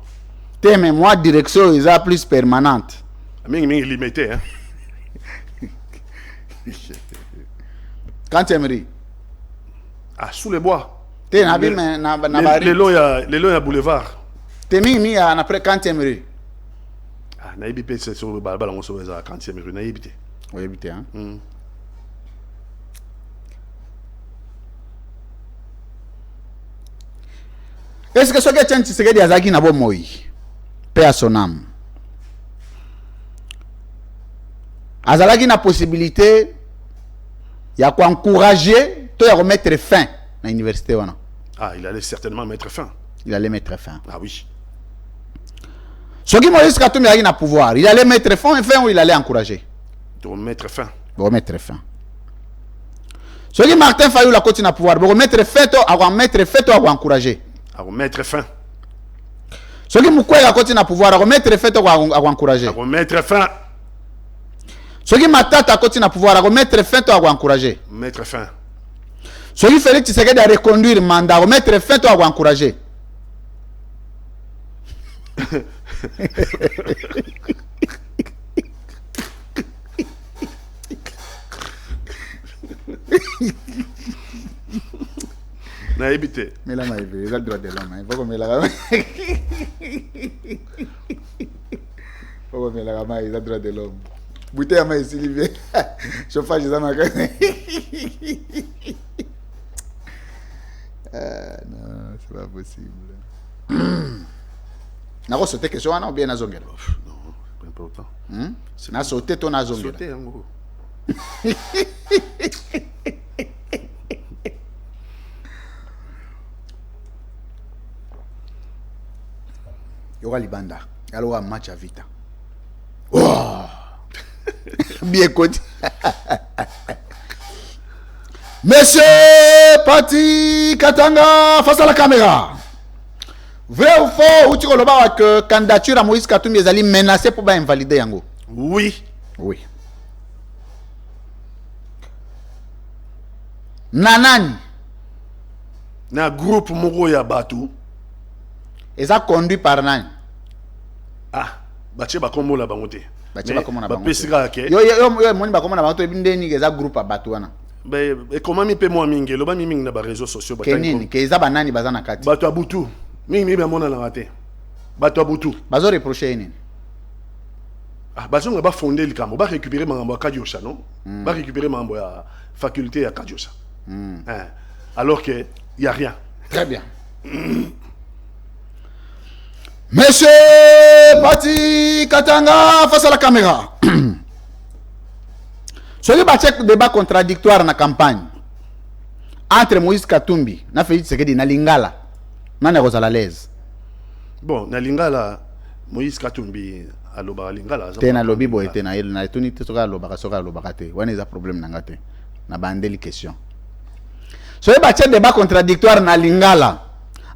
Te mais moi direction est plus permanente. Mingi limité hein. Quand aimerais? Ah, sous les bois. Te na bi mais na bari. Le long ya boulevard. Te mingi na après quand aimerais? Ah, na yebi c'est sur le balbala on se za quand aimerais na yebite. O yebite hein. Est-ce que ce que tu sais que Azaki n'a pas moi? Paix à son âme. Azalaki na possibilité, il y a quoi encourager, toi à remettre fin à l'université wana. Ah, il allait certainement mettre fin. Il allait mettre fin. Ah oui. Ce qui Moïse Katumbi a pouvoir, il allait mettre fin ou il allait encourager? De remettre fin. De remettre fin. Ce qui Martin Fayou la continue à pouvoir, de remettre fin, toi à remettre fin, toi à encourager. À remettre fin. Ce qui Moukoué la continue à pouvoir, à remettre fin, toi à encourager. À remettre fin. Ce qui Matata continue à pouvoir, à remettre fin, toi à encourager. Mettre fin. Ce qui Félix Tshisekedi à reconduire mandat, à remettre fin, toi à encourager. Na évité. Mais là, il a le droit de l'homme. Il faut qu'on mette la gamme. Il faut qu'on mette la gamme. Il a le droit de l'homme. Bouteille à main ici, Olivier. Chauffage, ils ont ma gamme. Non, c'est pas possible. Na ko sauter question wana ou bien na zongela? Non, pas important. Na sauter ton na zongela. Sauter en gros. Yoga libanda. Alors match à vita. Oh! Bien côté. Monsieur Pati Katanga face à la caméra. Vrai ou faux, ou tu vois que candidature à Moïse Katumbi est menacée pour invalider yango? Oui. Oui. Nanani. Na groupe moko ya batu. Et ça conduit par nani? Ah, bache ba kombo la bangote. Bache ba kombo na bangote. Ba pesika ke. Yo moni ba kombo na bangote bindeni ke za groupe batu wana. Et comment mi pe moi mingi, lo ba mi mingi na ba réseaux sociaux ba Kenini ke za banani bazana kati. Bato abutu. Mingi ba mona na raté. Bato abutu. Bazo reprocher nini? Ah, bazo nga ba fonder likambo, ba récupérer mambo ya Kadiosha non? Ba récupérer mambo ya faculté ya Kadiosha. Alors que y a rien. Très bien. Monsieur Pati Katanga face à la caméra. Ce qui débat contradictoire dans la campagne entre Moïse Katumbi na Félix Tshisekedi na Lingala, nani akozala l'aise? Bon, na Lingala, Moïse Katumbi aloba Lingala. Tena lobi boy tena il na tuni soka aloba te. Wana eza problème nanga te. Na bandeli question. So y débat contradictoire na Lingala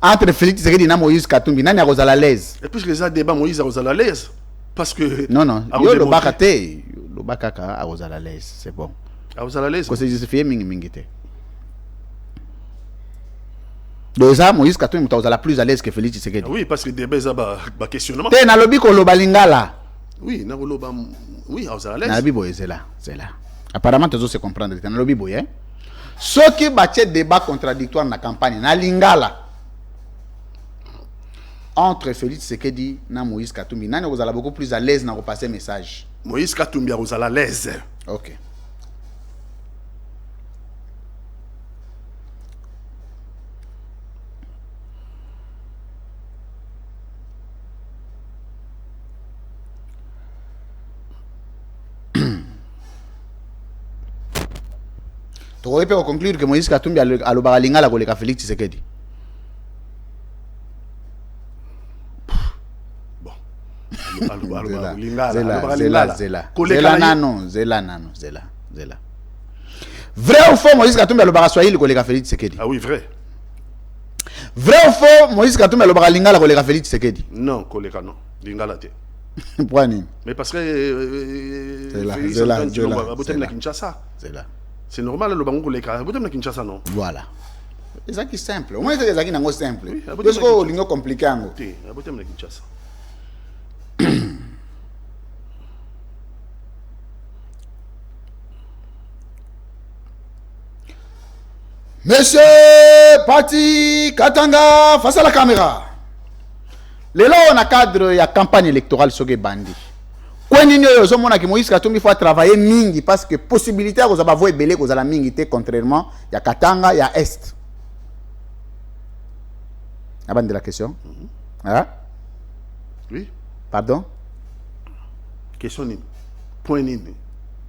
entre Félix Tshisekedi na Moïse Katumbi, nani akozala l'aise? Et puis les débat Moïse akozala l'aise parce que non, yo lobaka te, lobaka ka akozala l'aise, c'est bon. Akozala l'aise. Ko se justifier mingi te. Déjà Moïse Katumbi mutazala plus à l'aise que Félix Tshisekedi. Oui, parce que débat ça ba questionnement. Te na lobi ko loba Lingala. Oui, na loba oui, akozala l'aise. Na lobi boy c'est là. Apparemment tu se comprendre na lobi boy hein. Ce qui battait débat contradictoire dans la campagne na Lingala entre Félix Tshisekedi na Moïse Katumbi, nani akozala beaucoup plus à l'aise na ko passer message? Moïse Katumbi akozala l'aise. OK. Tu peux conclure que Moïse Katumbi a le baralinga la koleka Félix Tshisekedi. Bon. Zela. Vrai ou faux Moïse Katumbi a le baraswahili koleka Félix Tshisekedi? Ah oui, vrai. Vrai ou faux Moïse Katumbi a le baralinga la koleka Félix Tshisekedi? Non, koleka non. Lingala te. Pourquoi ni? Mais parce que c'est normal le bango koleka. Botem na Kinshasa non. Voilà. C'est ça qui est simple. Au moins c'est ça qui est simple. Parce que lingo compliqué ango. Te, botem na Kinshasa. Monsieur Pati Katanga face à la caméra. Les là on a cadre ya campagne électorale sur bandi. Quand nini yo mona ki Moïse Katumbi faut travailler mingi parce que possibilité ko za ba voye belé ko za la mingi te contrairement ya Katanga ya Est. Avant de la question. Hein? Oui. Pardon? Question ni. Point ni.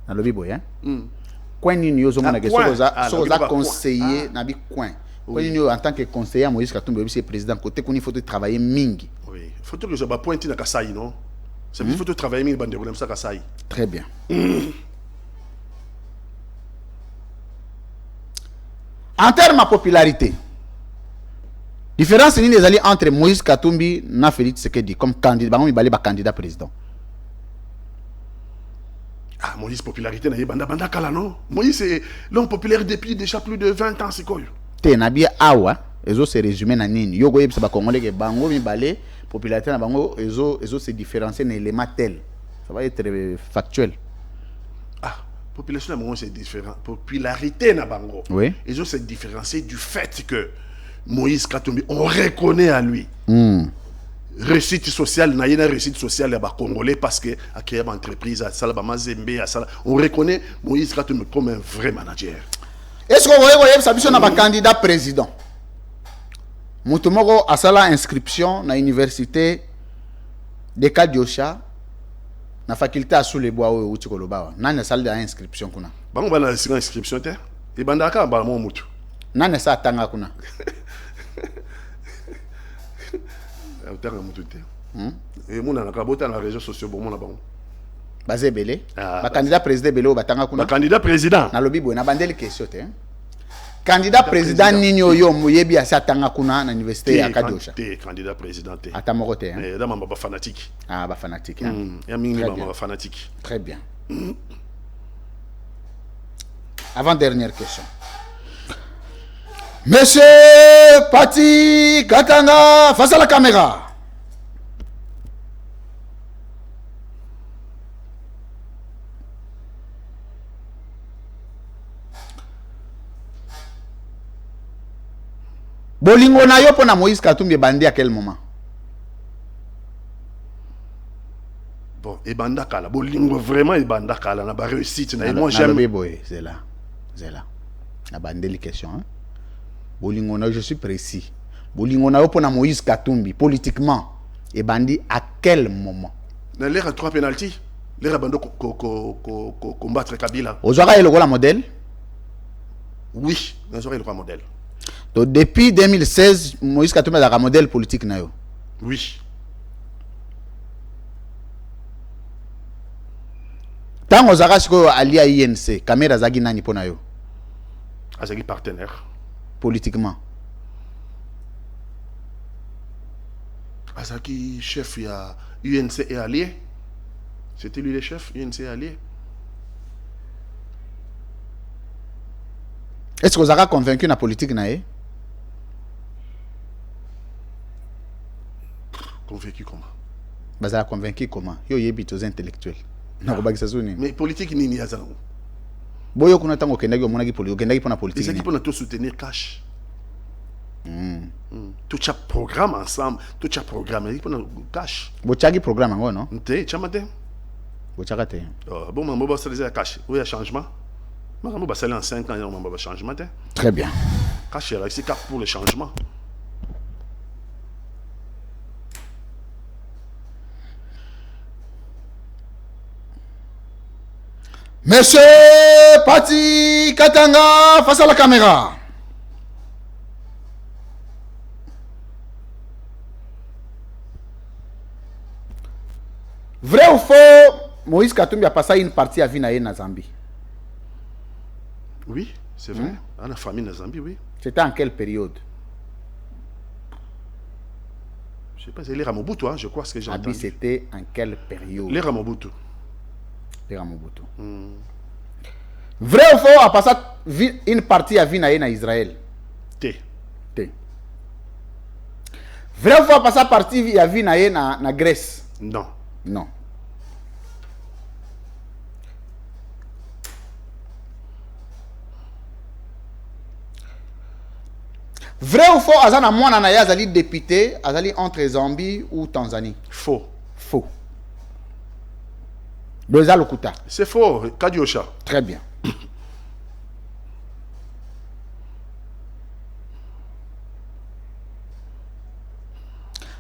Na lobi boy hein? Coin nini yo mona ke so za conseiller na bi coin. Coin nini en tant que conseiller Moïse Katumbi c'est président côté qu'on il faut travailler mingi. Oui. Faut que je ba pointer na Kasai non? C'est il faut travailler mingi bande problème ça Kasai. Très bien. En termes de popularité, différence ni les alliés entre Moïse Katumbi na Félix Tshisekedi comme candidat, bah on balé candidat président. Ah, Moïse popularité na banda kala non. Moïse c'est l'homme populaire depuis déjà plus de 20 ans c'est quoi? Té na bien awa, ezo se résumé na nini. Yo goye ba congolais ke bango mi balé popularité na bango ezo se différencier na élément tel. Ça va être factuel. Ah, population na bango c'est différent. Popularité na bango. Oui. Ezo se différencier du fait que Moïse Katumbi on reconnaît à lui. Réussite sociale na yena réussite sociale ya ba congolais parce que a créé une entreprise à sala ba mazembe à sala on reconnaît Moïse Katumbi comme un vrai manager. Est-ce que vous voyez ça biso na ba candidat président? Mutumoko a sala inscription na université de Kadiosha na faculté à Souleboa ou Utikoloba. Nane salle d'inscription kuna. Bango bana inscription te e bandaka ba mo mutu. Nane sa tanga kuna. Tanga mutu te. Et mona na kabota na réseaux sociaux bon mona bango. Basé belé. Ba candidat président belé ba tanga kuna. Ba candidat président. Na lobi bo na bandeli question te. Candidat président Nino yo moyebi asa tanga kuna na université ya Kadosha. Te candidat président te. Ata moko te hein. Mais dama ba fanatique. Ah ba fanatique hein. Ya mingi ba fanatique. Très bien. Avant dernière question. Monsieur Pati Katanga face à la caméra. Bolingo na yo pona Moïse Katumbi bandi à quel moment? Bon, et banda kala, bolingo vraiment et banda kala na ba réussite na moi j'aime. C'est là. Na bandeli question hein. Bolingo na je suis précis. Bolingo na yo pona Moïse Katumbi politiquement Et bandi à quel moment? Dans l'air à 3 pénalties. L'air à bando combattre Kabila. Aux oreilles, il y a le modèle? Oui, dans les oreilles, le modèle. Donc, depuis 2016, Moïse Katumbi a un modèle politique. Oui. Tant que vous allié à INC, caméra zagi nani pona yo? Azagi partenaire. Politiquement. Azagi chef, il y a UNC et allié. C'était lui le chef, UNC et allié. Est-ce que vous avez convaincu la politique nae? Convaincu comment? Vous avez convaincu comment? Yo yebit aux intellectuels. Mais politique ni ni azan. Boyo kuna tango kendagi omonaki politique, kendagi pona politique. Les équipes on a tout soutenir cash. Tout chaque programme ensemble, tout chaque programme, les équipes on a cash. Bochagi programme ngo non? Nte chamate. Bochagate. Bon mais bon ça les cash. Oui, il y a changement. Mais on va saler en 5 ans on va changement. Très bien. Cash c'est cap pour le changement. Monsieur Pati Katanga face à la caméra. Vrai ou faux, Moïse Katumbi a passé une partie à Vinaye na Zambie? Oui, c'est vrai. À la famille na Zambie, oui. C'était en quelle période? Je sais pas, c'est l'ère Mobutu, hein, je crois ce que j'ai entendu. C'était en quelle période? L'ère Mobutu. Mobutu. Vrai ou faux, a passé une partie à Vinaye na Israël? T. Vrai ou faux, a passé partie à Vinaye na Grèce? Non. Non. Vrai ou faux, Azana Mwana na Azali député, Azali entre Zambie ou Tanzanie? Faux. Faux. Beza Lokuta. C'est faux, Kadiosha. Très bien.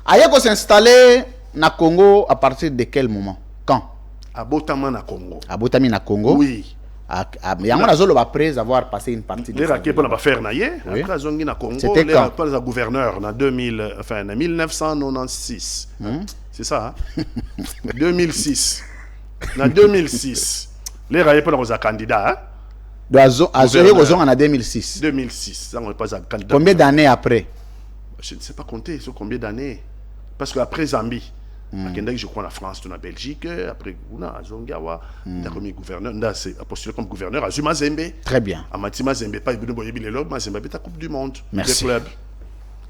Ayeko s'installer na Congo à partir de quel moment? Quand? À Botama na Congo. À Botami na Congo? Oui. Après avoir passé une partie de les raquets pour la faire naïe. Oui. Après zongi na Congo. C'était les quand? pas gouverneur en 1996. C'est ça. Hein? 2006. En 2006. Les raquets pour les candidats. En 2006. 2006. Ça on n'est pas un candidat. Combien d'années après? Je ne sais pas compter sur combien d'années. Parce qu'après Zambie, je crois en France, en Belgique, après Zongawa, il a commis gouverneur, il a postulé comme gouverneur à Zuma Zembe. Très bien. À Matima Zembe, pas Ibn Boyebi Lelo, mais Zembe est la Coupe du Monde. Merci.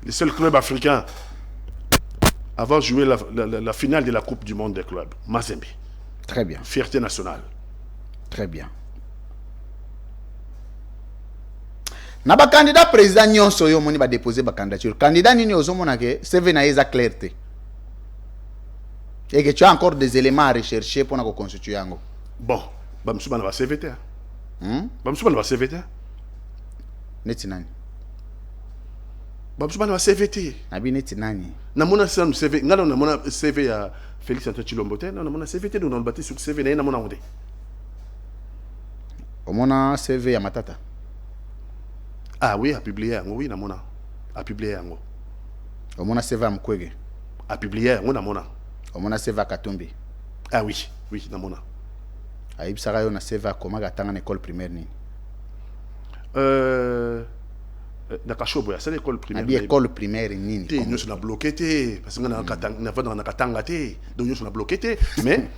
Les seuls clubs africains à avoir joué la finale de la Coupe du Monde des clubs. Mazembe. Très bien. Fierté nationale. Très bien. Naba candidat président nyonso yo moni ba déposer ba candidature. Candidat nini ozomona ke CV na eza clarté. Et que tu as encore des éléments à rechercher pour nous constituer yango. Bon, bamsuba na ba CVT. Bamsuba na ba CVT. Neti nani? Bamsuba na ba CVT. Nabi neti nani? Na mona sanu CV, ngalo na mona CV ya Félix Antoine Tshilombo te, na mona CVT do na bati sur CV na mona onde. Omona CV ya Matata. Ah oui, a publié yango, oui na mona. A publié yango. Omona CV ya Mkwege. A publié yango na mona. Omona CV ya Katumbi. Ah oui, oui na mona. Aïb Sara yo na CV ya Koma gatanga na école primaire ni. Na Kashobo, c'est l'école primaire. Abi école primaire nini. Nous sommes bloqués parce que na katanga te. Donc nous sommes bloqués mais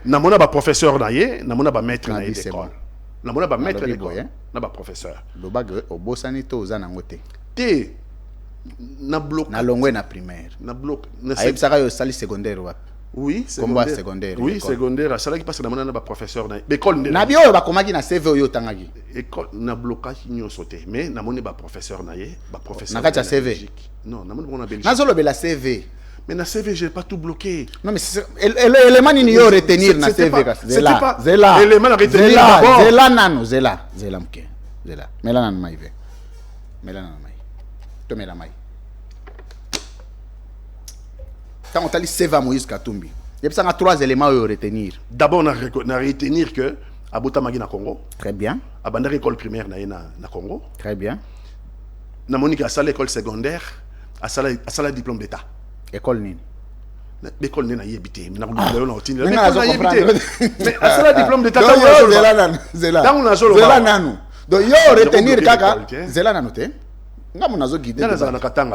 na mona ba professeur naie, na mona ba maître naie d'école. Na mona ba maître d'école. Na ba professeur. Lobage obosani to oza nango te. Te na bloc na longwe na primaire. Na bloc. Aïb Sara yo sali secondaire wapi? Oui, secondaire. Oui, secondaire. Ça là qui passe na mona na ba professeur na école. Na bio yo ba komaki na CV yo tangaki. École na blocage nyo sauté mais na mona ba professeur naie, ba professeur. Na kati CV. Non, na mona Belgique. Na zolo bela CV. Mais na CV, j'ai pas tout bloqué. Non, mais c'est l'élément ni yo retenir na CV. Zela. L'élément à retenir d'abord. Zela nano, Zela mke. Zela. Mela nan maive. Mela nan mai. To mela mai. Quand on a dit Seva Moïse Katumbi, il y a 3 éléments à retenir. D'abord, on a retenir que Abota Magi na Congo. Très bien. Abandar école primaire na Congo. Très bien. Na Monique a sala école secondaire, a sala diplôme d'état. École nini. L'école n'est pas habitée. Mais à ça, diplôme d'état. Zela nanu. Donc, yo retenir kaka. Zela nanu te. Nga munazo guider.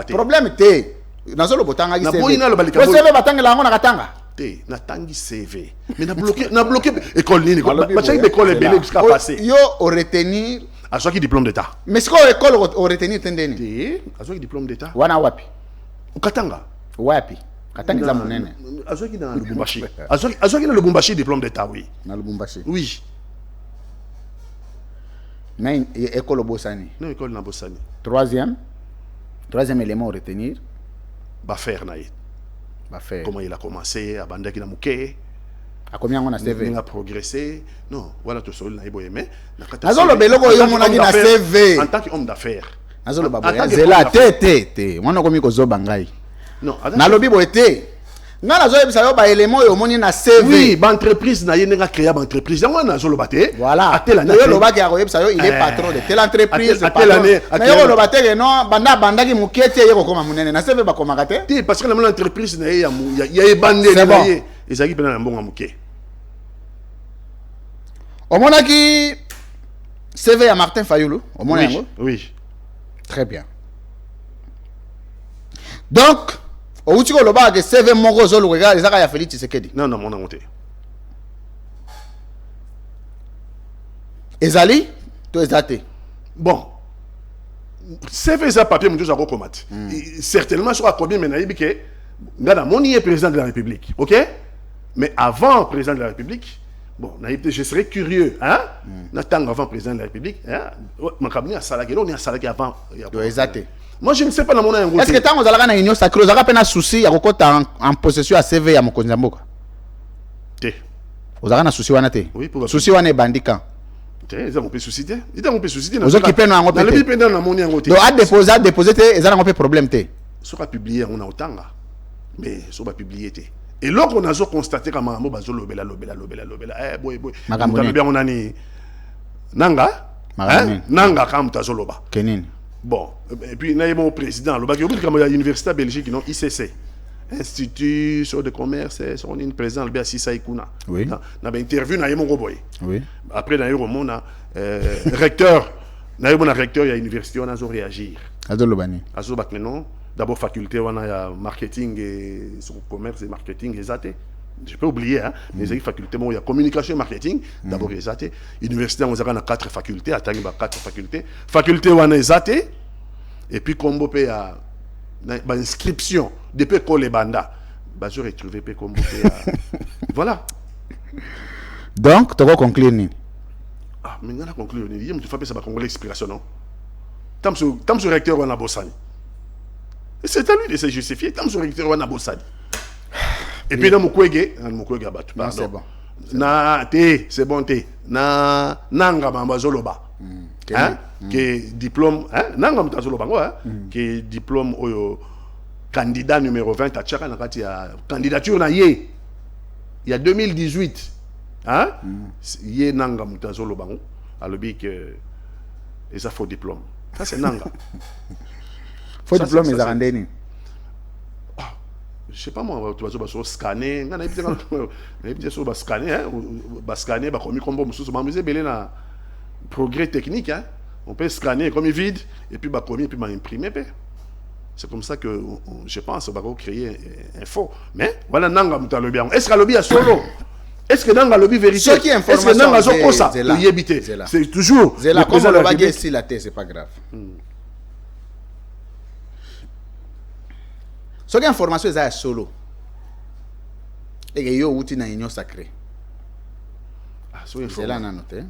Problème te. Nazo lo botanga ki CV. Ko CV batanga la ngona katanga. Te, na tangi CV. Mais na bloqué école nini. Ba cha école belé jusqu'à passer. Yo au retenir a soit qui diplôme d'état. Mais ce ko école au retenir tendeni. Te, a soit qui diplôme d'état. Wana wapi? Katanga. Wapi? Katanga za munene. A soit qui dans Lubumbashi. A soit qui dans Lubumbashi diplôme d'état, oui. Na Lubumbashi. Oui. Na école Bosani. Non, école na Bosani. Troisième élément à retenir. Bafer na ye. Bafer. Comment il a commencé à bandaki na muke. À combien on a CV? Il a progressé. Non, voilà tout ça na ibo yeme. Nazolo beloko yo monaki na CV. En tant qu'homme d'affaires. Nazolo baboya. Zela te. Wana komi ko zo bangai. Non, nalobi bo été. Nga nazo yebisa yo ba élément yo moni na CV. Oui, ba entreprise na ye nga créer ba entreprise. Yango nazo lo baté. Voilà. Atela na yo lo ba ki a yebisa yo il est patron de telle entreprise. Atela ne. Na yo lo baté que non banda ki mukete ye ko koma munene. Na CV ba koma kate. Ti parce que la entreprise na ye ya e bandé na ye. Ezaki pena na mbonga muke. O mona ki CV ya Martin Fayulu. O mona yango? Oui. Très bien. Donc au Utiko Loba que CV Mongo Zolo regarde les ya Félix Tshisekedi. Non, mon monté. Ezali, to ezate. Bon. CV ça papier mon Dieu ça combattre. Certainement sur combien mais naïbi que ngana moni est président de la République. OK? Mais avant président de la République, bon, je serais curieux, hein? N'attends avant président de la République, hein? Mon cabinet a salagé, on est à salagé avant. To ezate. Moi, je ne sais pas dans mon angle. Est-ce que tant vous allez dans union sacrée, vous avez un souci à en possession à CV à mon konzamboka? Té. Vous avez un souci wana té? Oui, pour souci wana bandika. Té, ils ont un peu souci té. Ils ont un peu souci té. Vous occupez dans le bipé dans mon angle té. Donc à déposer té, ils ont un peu problème té. Sur à publier on a autant là. Mais sur à publier té. Et là on a constaté que maman bazo lobela. Eh boy. On a ni nanga. Nanga kam tazoloba. Kenini. Bon, et puis, il y a mon président, l'université belgique, non, ICC, Institut sur de commerce, on est une président, le Sissa Ikuna. Oui. On a interview, on mon roboy. Oui. Après, on a eu mon recteur, il y a l'université, on a réagir. Azolobani. Azolobani, d'abord, faculté, on a marketing et commerce et marketing, et je peux oublier, hein, mais il y a faculté, il y a communication et marketing, d'abord les AT. Université, on a 4 facultés, attendez, 4 facultés. Faculté, on a les AT, et puis, comme on peut inscription, depuis qu'on les banda, je retrouve comme voilà. Donc, tu vas conclure. Ah, mais on a conclu, il y a une fois que ça va conclure l'expiration, non? Tant sur recteur, on a Bossani. C'est à lui de se justifier, tant sur recteur, on a Bossani. Et puis, dans mon kouégué, c'est bon. C'est bon, na nanga mambazoloba. Qui est diplôme, nanga mambazoloba, qui est diplôme au candidat numéro 20 à Tchaka, il y a candidature na yé. Il y a 2018. Yé nanga mambazoloba, alors que et ça faux diplôme. Ça c'est nanga. Faux diplôme, ils ont je sais pas moi, tu vas scanner, scanner, comme progrès technique, hein. On peut scanner comme vide et puis imprimer. C'est comme ça que je pense qu'on va créer un faux. Mais voilà, nanga muta lobby. Est-ce que le lobby a solo? Est-ce que nanga lobby vérité? Est-ce que nanga zoko ça? C'est toujours. C'est la comme le baguette si la tête, c'est pas grave. Ce qui est information est solo. Et que yo outi na union sacrée. C'est là noté.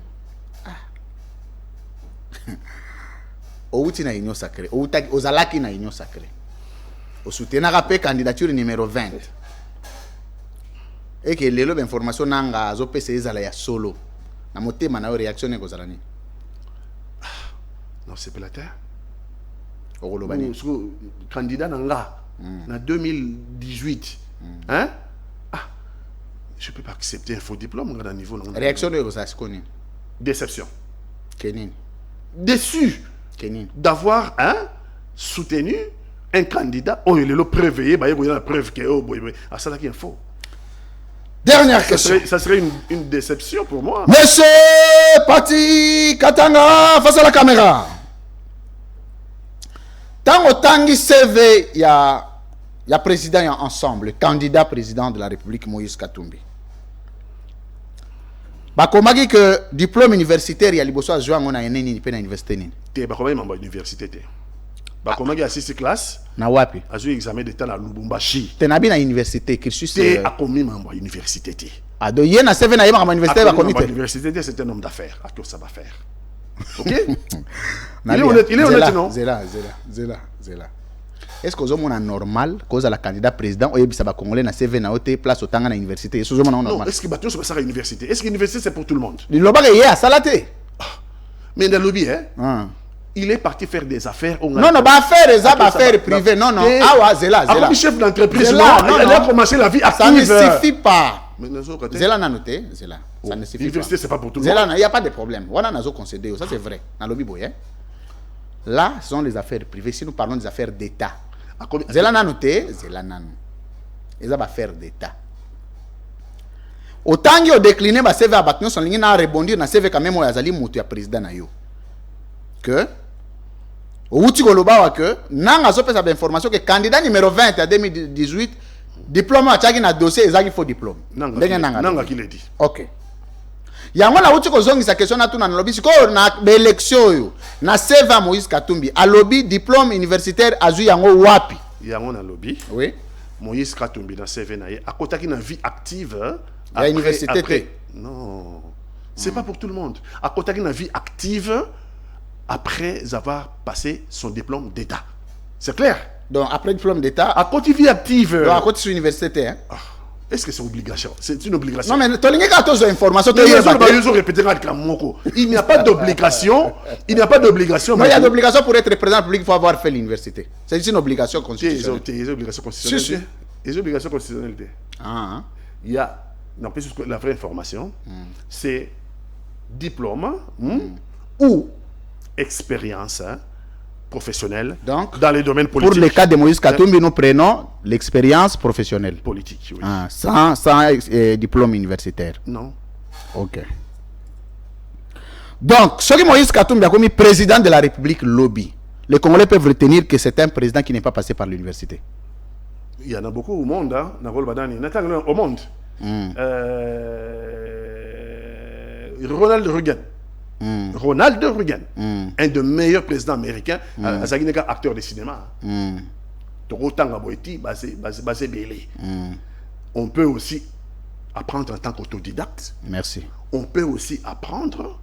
Outi na union sacrée. Ozalaki na union sacrée. Au soutien na rappel candidature numéro 20. Et que lelo information nanga zo pese ezala ya solo. Na motema na réaction ne kozalani. Non, c'est pas la terre. Okolobani. Candidat nanga. En 2018, Hein? Ah, je ne peux pas accepter un faux diplôme à un niveau. Réaction de Rosasconi. Déception. Kenin. Déçu Kenin. d'avoir soutenu un candidat. Oh, il est le préveillé, il y a la preuve que ah, ça qui est faux. Dernière question. Ça serait une déception pour moi. Monsieur Pati Katanga, face à la caméra. Tant autant CV, il y a président et ensemble, candidat président de la République Moïse Katumbi. Bakomagi que diplôme universitaire il y a liboso a joué ngona yeneni pe na université nini. Te bakomagi mamba université te. Bakomagi a 6 classes. Na wapi? A joué examen d'état na Lubumbashi. Te na bi na université cursus te akomi mamba université te. Ah do yena CV na yema ma université ba komite. Université te c'est un homme d'affaires. À quoi ça va faire? OK? Il est honnête non? Zela. Est-ce que vous avez normal cause à la candidat président ou ça va congolais na CV na hôtel place au tanga na université? Est-ce que vous normal? Non, est-ce que bateau c'est pas ça université? Est-ce que l'université c'est pour tout le monde? Le loba est à salaté. Mais dans le lobby il est parti faire des affaires. Non, bah faire des affaires privées. Non. Ah ouais, Zela. Comme chef d'entreprise, il a commencé la vie active. Ça ne suffit pas. Zela n'a noté. Zela. Ça ne suffit pas. L'université c'est pas pour tout le monde. Zela, il n'y a pas de problème. On a concédé. Ça c'est vrai. Dans le lobby boy. Là, ce sont les affaires privées. Si nous parlons des affaires d'État. Zela n'a noté. Zela n'a noté. Les affaires d'État. Autant que décliné ba CV abatno son ligne na rebondir na CV quand même yazali mutu ya président na yo. Que outi koloba que nanga zo pesa information que candidat numéro 20 à 2018 diplôme a tchaki na dossier ezaki faux diplôme. Nanga qui l'a dit. OK. Yango na outi ko zongisa question na tuna na lobby siko na élection yo na CV Moïse Katumbi a lobby diplôme universitaire azu yango wapi? Yango na lobby. Oui. Moïse Katumbi na CV na ye akotaki na vie active. À l'université. Non. C'est pas pour tout le monde. Akotaki na vie active après avoir passé son diplôme d'État. C'est clair? Donc après diplôme d'État, à côté vie active. Donc à côté de l'université, hein? Est-ce que c'est obligation? C'est une obligation. Non mais tu as tous les informations. Il n'y a pas d'obligation. Il n'y a pas d'obligation. Mais il y a d'obligation pour être président public, il faut avoir fait l'université. C'est une obligation constitutionnelle. Des obligations constitutionnelles. Des obligations constitutionnelles. Il y a, non plus la vraie information, c'est diplôme ou expérience professionnelle dans les domaines politiques. Pour le cas de Moïse Katumbi, nous prenons l'expérience professionnelle. Politique, oui. Sans diplôme universitaire. Non. Ok. Donc, ce que Moïse Katumbi a commis président de la République lobby, les Congolais peuvent retenir que c'est un président qui n'est pas passé par l'université. Il y en a beaucoup au monde, hein. Au monde. Ronald Reagan. Ronald Reagan, un des meilleurs présidents américains, acteur de cinéma. On peut aussi apprendre en tant qu'autodidacte. Merci. On peut aussi apprendre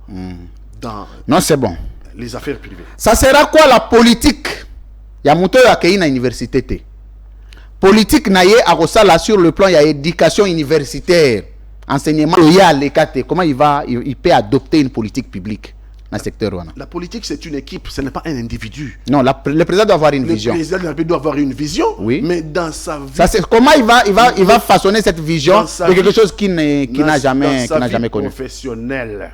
dans non, c'est bon. Les affaires privées. Ça sera quoi la politique? Il y a monté à Kéina université. Politique naïe à Rosala sur le plan, il y a éducation universitaire. Enseignement loyal, comment il peut adopter une politique publique dans le secteur? La politique, c'est une équipe, ce n'est pas un individu. Non, le président doit avoir une vision. Le président doit avoir une vision, oui. Mais dans sa vie... Ça, comment il va façonner cette vision de quelque chose qu'il n'a jamais connu. Professionnel,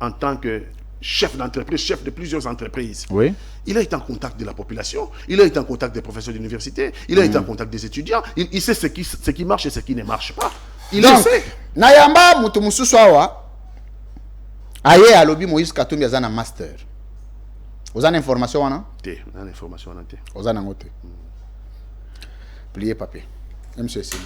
en tant que chef d'entreprise, chef de plusieurs entreprises. Oui. Il a été en contact de la population, il a été en contact des professeurs d'université, il a été en contact des étudiants, il sait ce qui marche et ce qui ne marche pas. Il le sait. Nayamba mutu mususu awa aye a lobby Moïse Katumbi azana master. Ozana information wana? Té, na information wana té. Ozana ngote. Plier papier. Monsieur Sim.